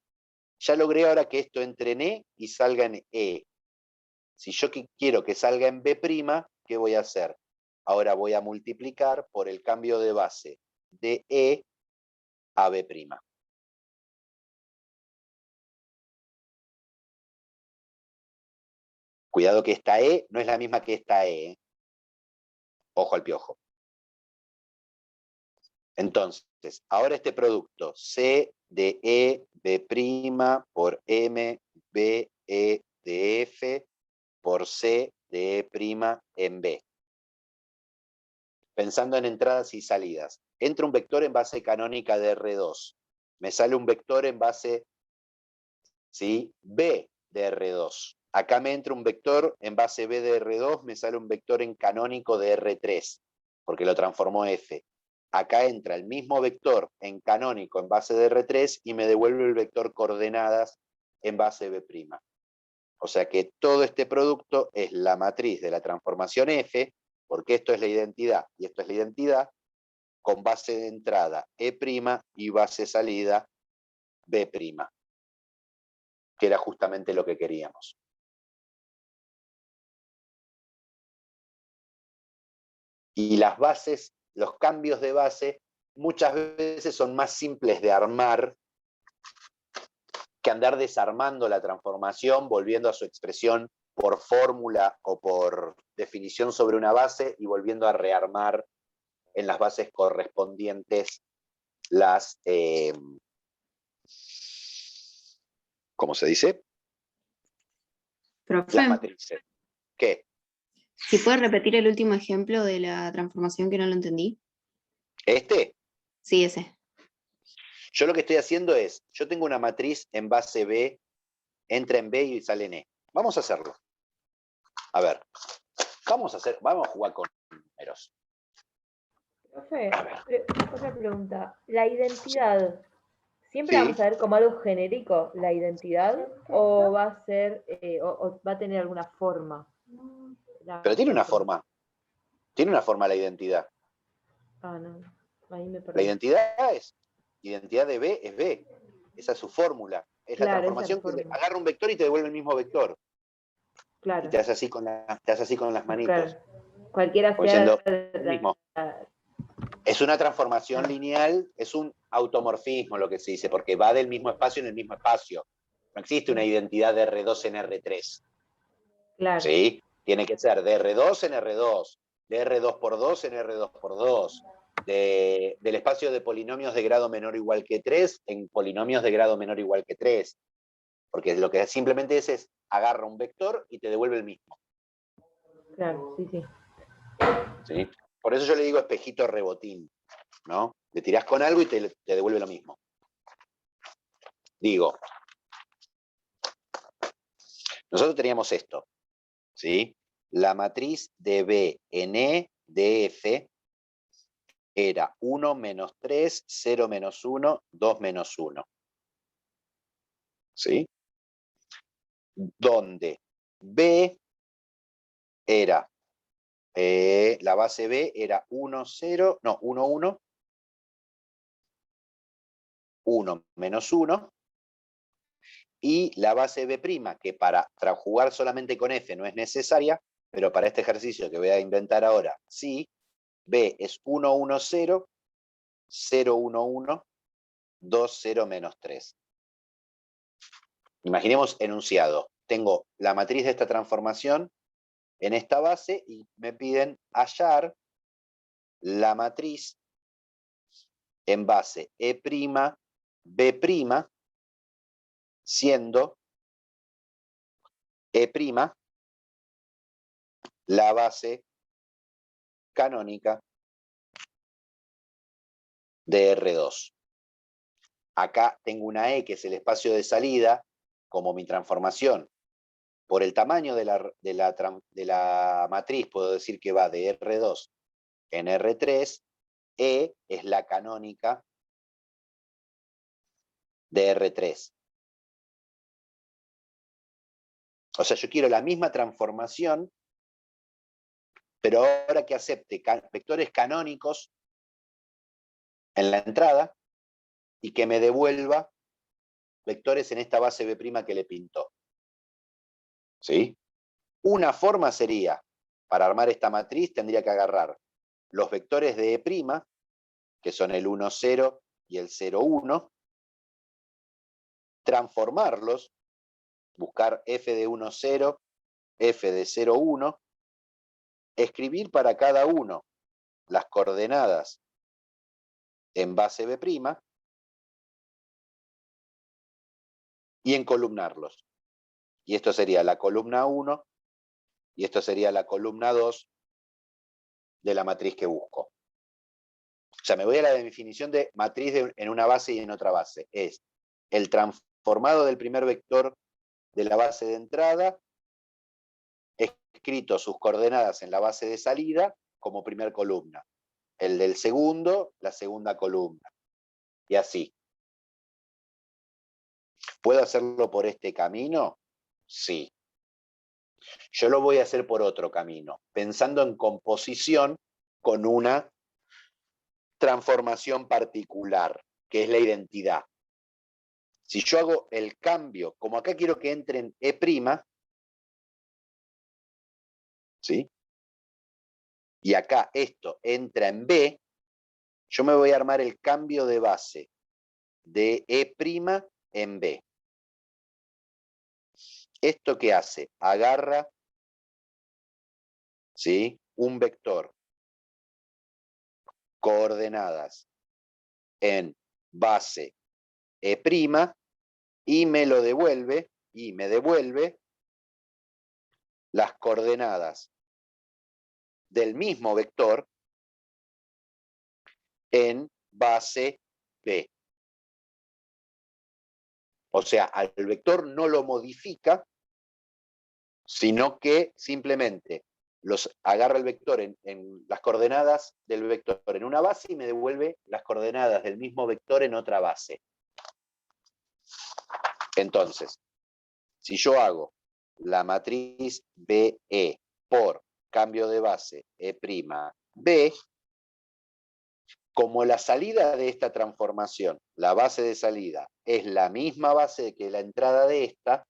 Ya logré ahora que esto entre en E y salga en E. Si yo quiero que salga en B', ¿qué voy a hacer? Ahora voy a multiplicar por el cambio de base de E a B'. Cuidado que esta E no es la misma que esta E, ¿eh? Ojo al piojo. Entonces, ahora este producto C de E, B' por M, B, E de F por C de E' en B. Pensando en entradas y salidas. Entra un vector en base canónica de R2. Me sale un vector en base, ¿sí?, B de R2. Acá me entra un vector en base B de R2, me sale un vector en canónico de R3, porque lo transformó F. Acá entra el mismo vector en canónico en base de R3 y me devuelve el vector coordenadas en base B'. O sea que todo este producto es la matriz de la transformación F, porque esto es la identidad y esto es la identidad, con base de entrada E' y base salida B', que era justamente lo que queríamos. Y las bases, los cambios de base, muchas veces son más simples de armar que andar desarmando la transformación, volviendo a su expresión por fórmula o por definición sobre una base y volviendo a rearmar en las bases correspondientes las, ¿cómo se dice? Profe, Las matrices. ¿Qué? si puede repetir el último ejemplo de la transformación que no lo entendí. ¿Este? Sí, ese. Yo lo que estoy haciendo es, yo tengo una matriz en base B, entra en B y sale en E. Vamos a hacerlo. A ver, vamos a jugar con números. Profe, otra pregunta. ¿La identidad siempre Sí. vamos a ver como algo genérico, la identidad, o va a ser, o va a tener alguna forma? Pero tiene una forma. Tiene una forma la identidad. Ah, no. Ahí me La perdí. identidad es, identidad de B es B. Esa es su fórmula. Es la Claro, transformación esa es la que fórmula. agarra un vector y te devuelve el mismo vector. Claro. Y te hace así con, las manitos. Claro. Cualquiera Como sea diciendo, el mismo. Es una transformación lineal, es un automorfismo lo que se dice, porque va del mismo espacio en el mismo espacio. No existe una identidad de R2 en R3. Claro. ¿Sí? Tiene que ser de R2 en R2, de R2 por 2 en R2 por 2, del espacio de polinomios de grado menor o igual que 3 en polinomios de grado menor o igual que 3. Porque lo que simplemente es agarra un vector y te devuelve el mismo. Claro, sí, sí. ¿Sí? Por eso yo le digo espejito rebotín, ¿no? Le tirás con algo y te devuelve lo mismo. Digo, nosotros teníamos esto, ¿sí? La matriz de B en E de F era 1 menos 3, 0 menos 1, 2 menos 1. ¿Sí? Donde B era, la base B era 1, 0, no, 1, 1, 1 menos 1, y la base B', que para jugar solamente con F no es necesaria, pero para este ejercicio que voy a inventar ahora, sí, B es 1, 1, 0, 0, 1, 1, 2, 0, menos 3. Imaginemos enunciado. Tengo la matriz de esta transformación en esta base y me piden hallar la matriz en base E', B', siendo E', la base canónica de R2. Acá tengo una E, que es el espacio de salida, como mi transformación. Por el tamaño de la matriz, puedo decir que va de R2 en R3. E es la canónica de R3. O sea, yo quiero la misma transformación, pero ahora que acepte vectores canónicos en la entrada y que me devuelva vectores en esta base B' que le pintó. ¿Sí? Una forma sería, para armar esta matriz, tendría que agarrar los vectores de E', que son el 1, 0 y el 0, 1, transformarlos, buscar f de 1, 0, f de 0, 1, escribir para cada uno las coordenadas en base B' y encolumnarlos. Y esto sería la columna 1 y esto sería la columna 2 de la matriz que busco. O sea, me voy a la definición de matriz en una base y en otra base. Es el transformado del primer vector de la base de entrada, escrito sus coordenadas en la base de salida como primer columna. El del segundo, la segunda columna. Y así. ¿Puedo hacerlo por este camino? Sí. Yo lo voy a hacer por otro camino, pensando en composición con una transformación particular, que es la identidad. Si yo hago el cambio, como acá quiero que entre en E', ¿sí? Y acá esto entra en B, yo me voy a armar el cambio de base de E' en B. ¿Esto qué hace? Agarra, ¿sí?, un vector, coordenadas en base E' y me lo devuelve, y me devuelve las coordenadas del mismo vector en base B. O sea, al vector no lo modifica, sino que simplemente agarra el vector en las coordenadas del vector en una base y me devuelve las coordenadas del mismo vector en otra base. Entonces, si yo hago la matriz BE por cambio de base E', B, como la salida de esta transformación, la base de salida, es la misma base que la entrada de esta,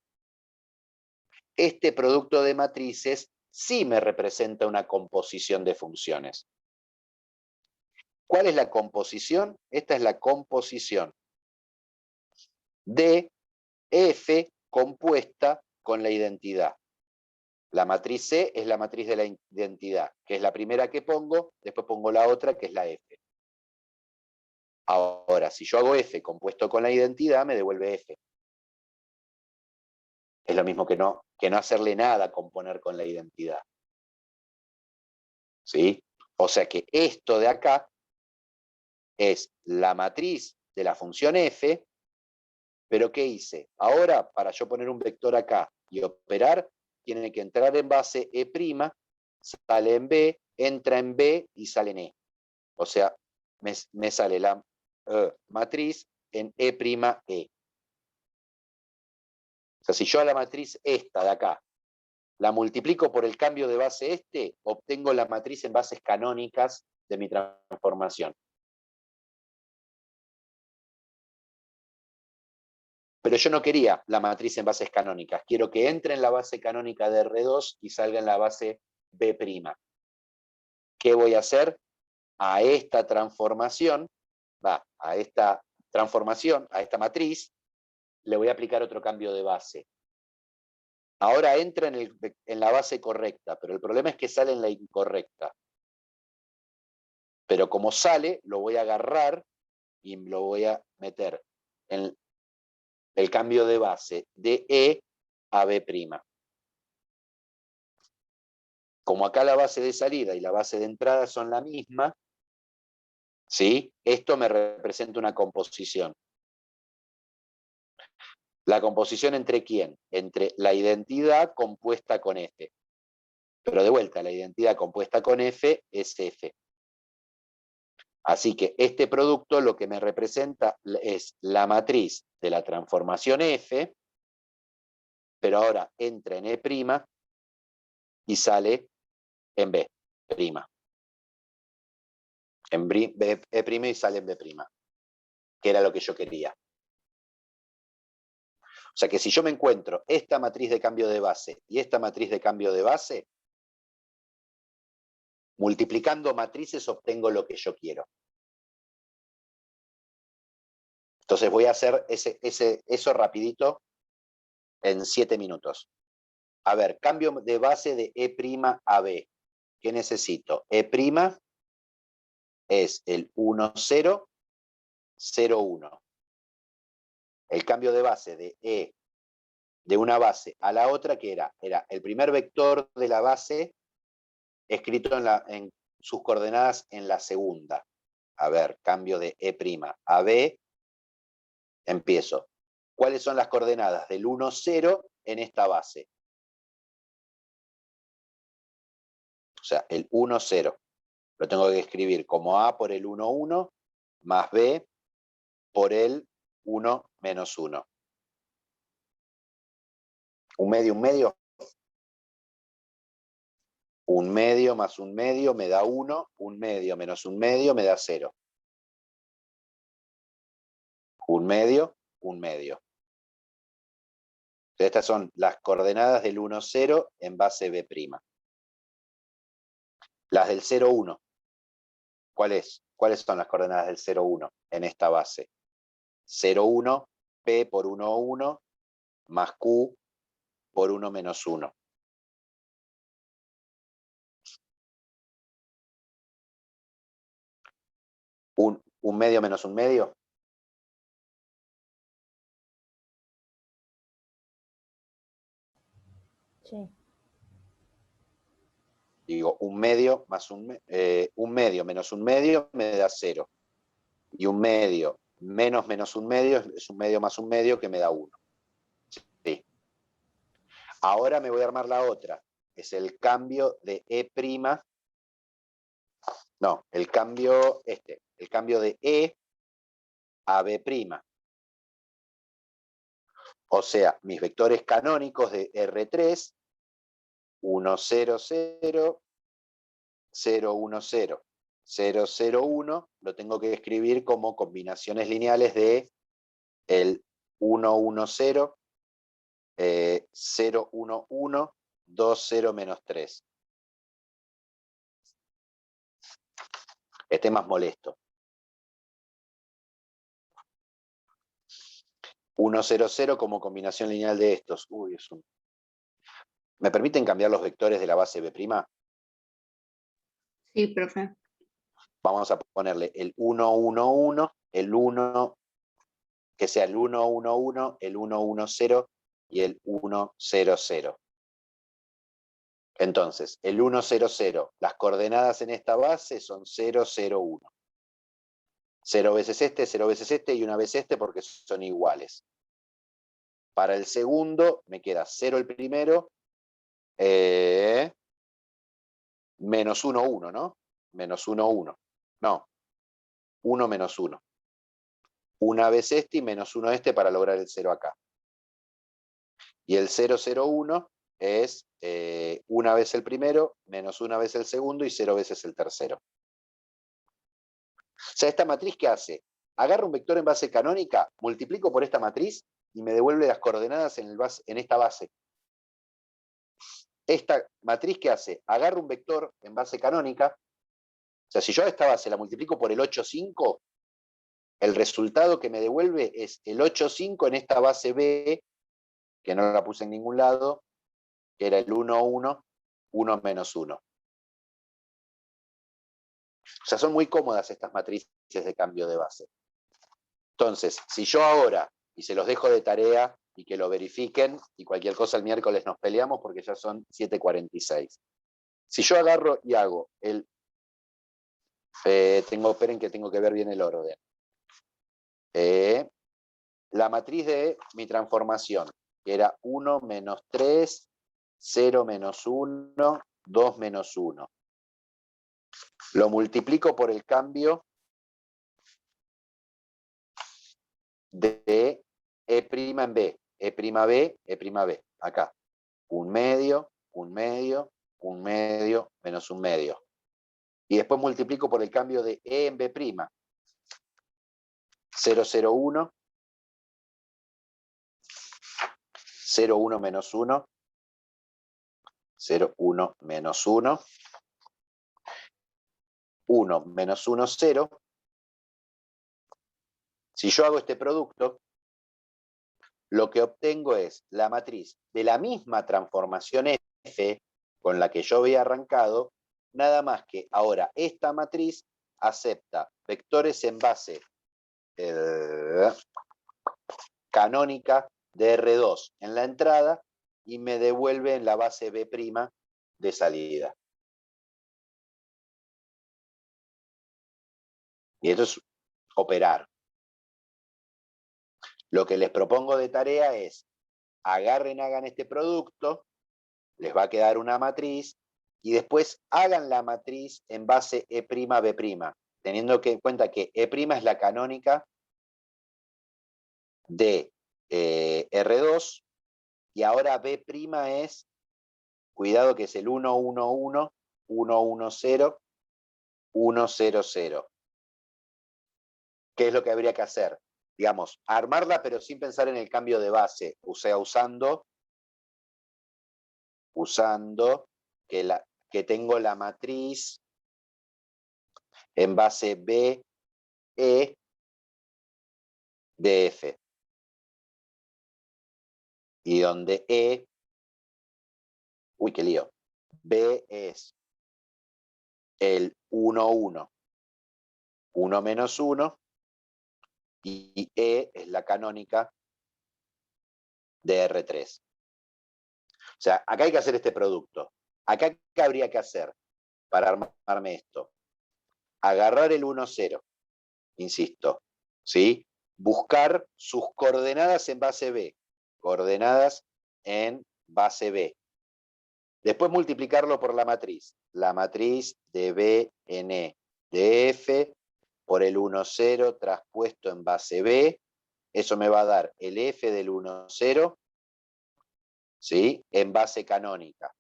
este producto de matrices sí me representa una composición de funciones. ¿Cuál es la composición? Esta es la composición de F compuesta con la identidad. La matriz C es la matriz de la identidad, que es la primera que pongo, después pongo la otra, que es la F. Ahora, si yo hago F compuesto con la identidad, me devuelve F. Es lo mismo que no hacerle nada, componer con la identidad. ¿Sí? O sea que esto de acá es la matriz de la función F, pero ¿qué hice? Ahora, para yo poner un vector acá y operar, tiene que entrar en base E', sale en B, entra en B y sale en E. O sea, me sale la matriz en E', O sea, si yo a la matriz esta de acá la multiplico por el cambio de base obtengo la matriz en bases canónicas de mi transformación. Pero yo no quería la matriz en bases canónicas. Quiero que entre en la base canónica de R2 y salga en la base B'. ¿Qué voy a hacer? A esta transformación, a esta matriz, le voy a aplicar otro cambio de base. Ahora entra en la base correcta, pero el problema es que sale en la incorrecta. Pero como sale, lo voy a agarrar y lo voy a meter en el cambio de base de E a B'. Como acá la base de salida y la base de entrada son la misma, ¿sí? Esto me representa una composición. ¿La composición entre quién? Entre la identidad compuesta con F. Pero de vuelta, la identidad compuesta con F es F. Así que este producto lo que me representa es la matriz de la transformación F, pero ahora entra en E' y sale en B'. En E' y sale en B', que era lo que yo quería. O sea que si yo me encuentro esta matriz de cambio de base y esta matriz de cambio de base, multiplicando matrices obtengo lo que yo quiero. Entonces voy a hacer eso rapidito en 7 minutos. A ver, cambio de base de E' a B. ¿Qué necesito? E' es el 1, 0, 0, 1. El cambio de base de E de una base a la otra, ¿qué era? Era el primer vector de la base escrito en sus coordenadas en la segunda. A ver, cambio de E' a B. Empiezo. ¿Cuáles son las coordenadas del 1, 0 en esta base? O sea, el 1, 0. Lo tengo que escribir como A por el 1, 1, más B por el 1, menos 1. Un medio, un medio. Un medio más un medio me da 1, un medio menos un medio me da 0. Un medio, un medio. Entonces, estas son las coordenadas del 1, 0 en base B'. Las del 0, 1. ¿Cuáles son las coordenadas del 0, 1 en esta base? 0, 1, P por 1, 1, más Q por 1 menos 1. Un medio menos un medio. Sí. Digo, un medio más un medio menos un medio me da 0. Y un medio menos un medio es un medio más un medio que me da 1. Sí. Ahora me voy a armar la otra. Es el cambio de E'. No, el cambio de E a B'. O sea, mis vectores canónicos de R3, 1, 0, 0, 0, 1, 0, 0, 0, 1, lo tengo que escribir como combinaciones lineales de el 1, 1, 0, 0, 1, 1, 2, 0, menos 3. Este es más molesto. 1, 0, 0 como combinación lineal de estos. Uy, es un... ¿Me permiten cambiar los vectores de la base B'? Sí, profe. Vamos a ponerle el 1, 1, 1, el 1, que sea el 1, 1, 1, el 1, 1, 0 y el 1, 0, 0. Entonces, el 1, 0, 0, las coordenadas en esta base son 0, 0, 1. 0 veces este y una vez este porque son iguales. Para el segundo me queda 0 el primero, menos 1, 1, ¿no? Menos 1, 1. No, 1 menos 1. Una vez este y menos 1 este para lograr el 0 acá. Y el 0, 0, 1 es una vez el primero, menos una vez el segundo y 0 veces el tercero. O sea, ¿esta matriz qué hace? Agarro un vector en base canónica, multiplico por esta matriz y me devuelve las coordenadas en esta base. Esta matriz ¿qué hace? Agarro un vector en base canónica, o sea, si yo a esta base la multiplico por el 8, 5, el resultado que me devuelve es el 8, 5 en esta base B, que no la puse en ningún lado, que era el 1, 1, 1 menos 1. O sea, son muy cómodas estas matrices de cambio de base. Entonces, si yo ahora, y se los dejo de tarea y que lo verifiquen, y cualquier cosa el miércoles nos peleamos porque ya son 7:46. Si yo agarro y hago el... esperen que tengo que ver bien el orden. La matriz de mi transformación, que era 1 menos 3, 0 menos 1, 2 menos 1. Lo multiplico por el cambio de E' en B. E', E', acá. Un medio, menos un medio. Y después multiplico por el cambio de E en B'. 0, 0, 1. 0, 1 menos 1. 0, 1 menos 1. 1 menos 1, 0. Si yo hago este producto, lo que obtengo es la matriz de la misma transformación F con la que yo había arrancado, nada más que ahora esta matriz acepta vectores en base canónica de R2 en la entrada y me devuelve en la base B' de salida. Y esto es operar. Lo que les propongo de tarea es, hagan este producto, les va a quedar una matriz, y después hagan la matriz en base E', B', teniendo en cuenta que E' es la canónica de R2, y ahora B' es, cuidado que es el 1, 1, 1, 1, 1, 0, 1, 0, 0. ¿Qué es lo que habría que hacer? Digamos, armarla pero sin pensar en el cambio de base, o sea, usando que tengo la matriz en base B, E de F. Y donde E, uy, qué lío, B es el 1, 1, 1 menos 1, y E es la canónica de R3. O sea, acá hay que hacer este producto. Acá, ¿qué habría que hacer para armarme esto? Agarrar el 1, 0, insisto, ¿sí? Buscar sus coordenadas en base B, coordenadas en base B. Después multiplicarlo por la matriz de B en E de F por el 1, 0 traspuesto en base B, eso me va a dar el F del 1, 0, ¿sí? En base canónica.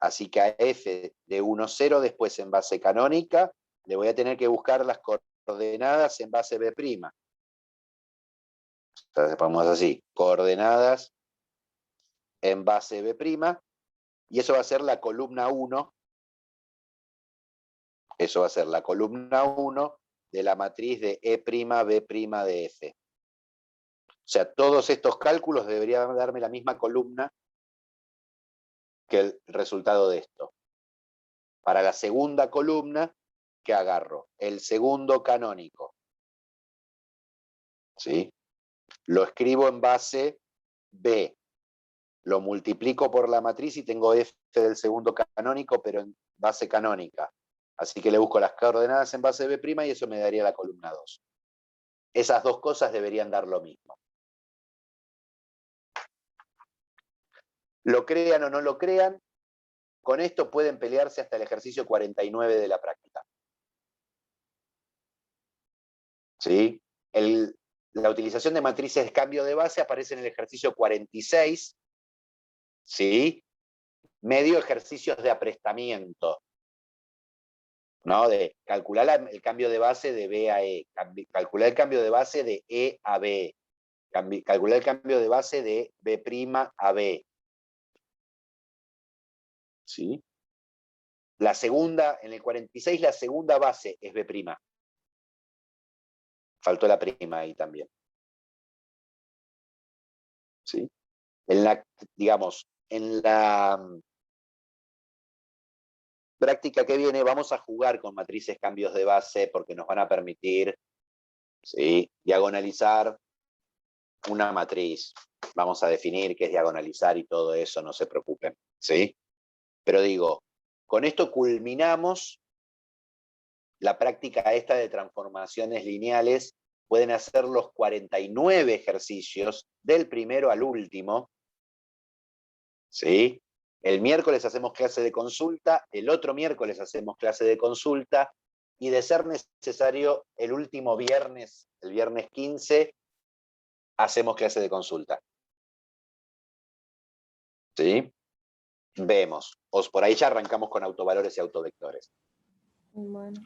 Así que a F de 1, 0 después en base canónica, le voy a tener que buscar las coordenadas en base B'. Entonces ponemos así, coordenadas en base B', y eso va a ser la columna 1. Eso va a ser la columna 1 de la matriz de E', B' de F. O sea, todos estos cálculos deberían darme la misma columna que el resultado de esto. Para la segunda columna, ¿qué agarro? El segundo canónico. ¿Sí? Lo escribo en base B. Lo multiplico por la matriz y tengo F del segundo canónico, pero en base canónica. Así que le busco las coordenadas en base B' y eso me daría la columna 2. Esas dos cosas deberían dar lo mismo. Lo crean o no lo crean, con esto pueden pelearse hasta el ejercicio 49 de la práctica. ¿Sí? La utilización de matrices de cambio de base aparece en el ejercicio 46, ¿sí? Medio ejercicios de aprestamiento, ¿no? De calcular el cambio de base de B a E, calcular el cambio de base de E a B, calcular el cambio de base de B' a B. ¿Sí? La segunda, en el 46, la segunda base es B'. Faltó la prima ahí también. ¿Sí? Digamos, en la práctica que viene vamos a jugar con matrices cambios de base porque nos van a permitir, ¿sí?, diagonalizar una matriz. Vamos a definir qué es diagonalizar y todo eso, no se preocupen, ¿sí? Pero digo, Con esto culminamos la práctica esta de transformaciones lineales. Pueden hacer los 49 ejercicios, del primero al último. ¿Sí? El miércoles hacemos clase de consulta, el otro miércoles hacemos clase de consulta, y de ser necesario, el último viernes, el viernes 15, hacemos clase de consulta. ¿Sí? Vemos. Por ahí ya arrancamos con autovalores y autovectores. Bueno.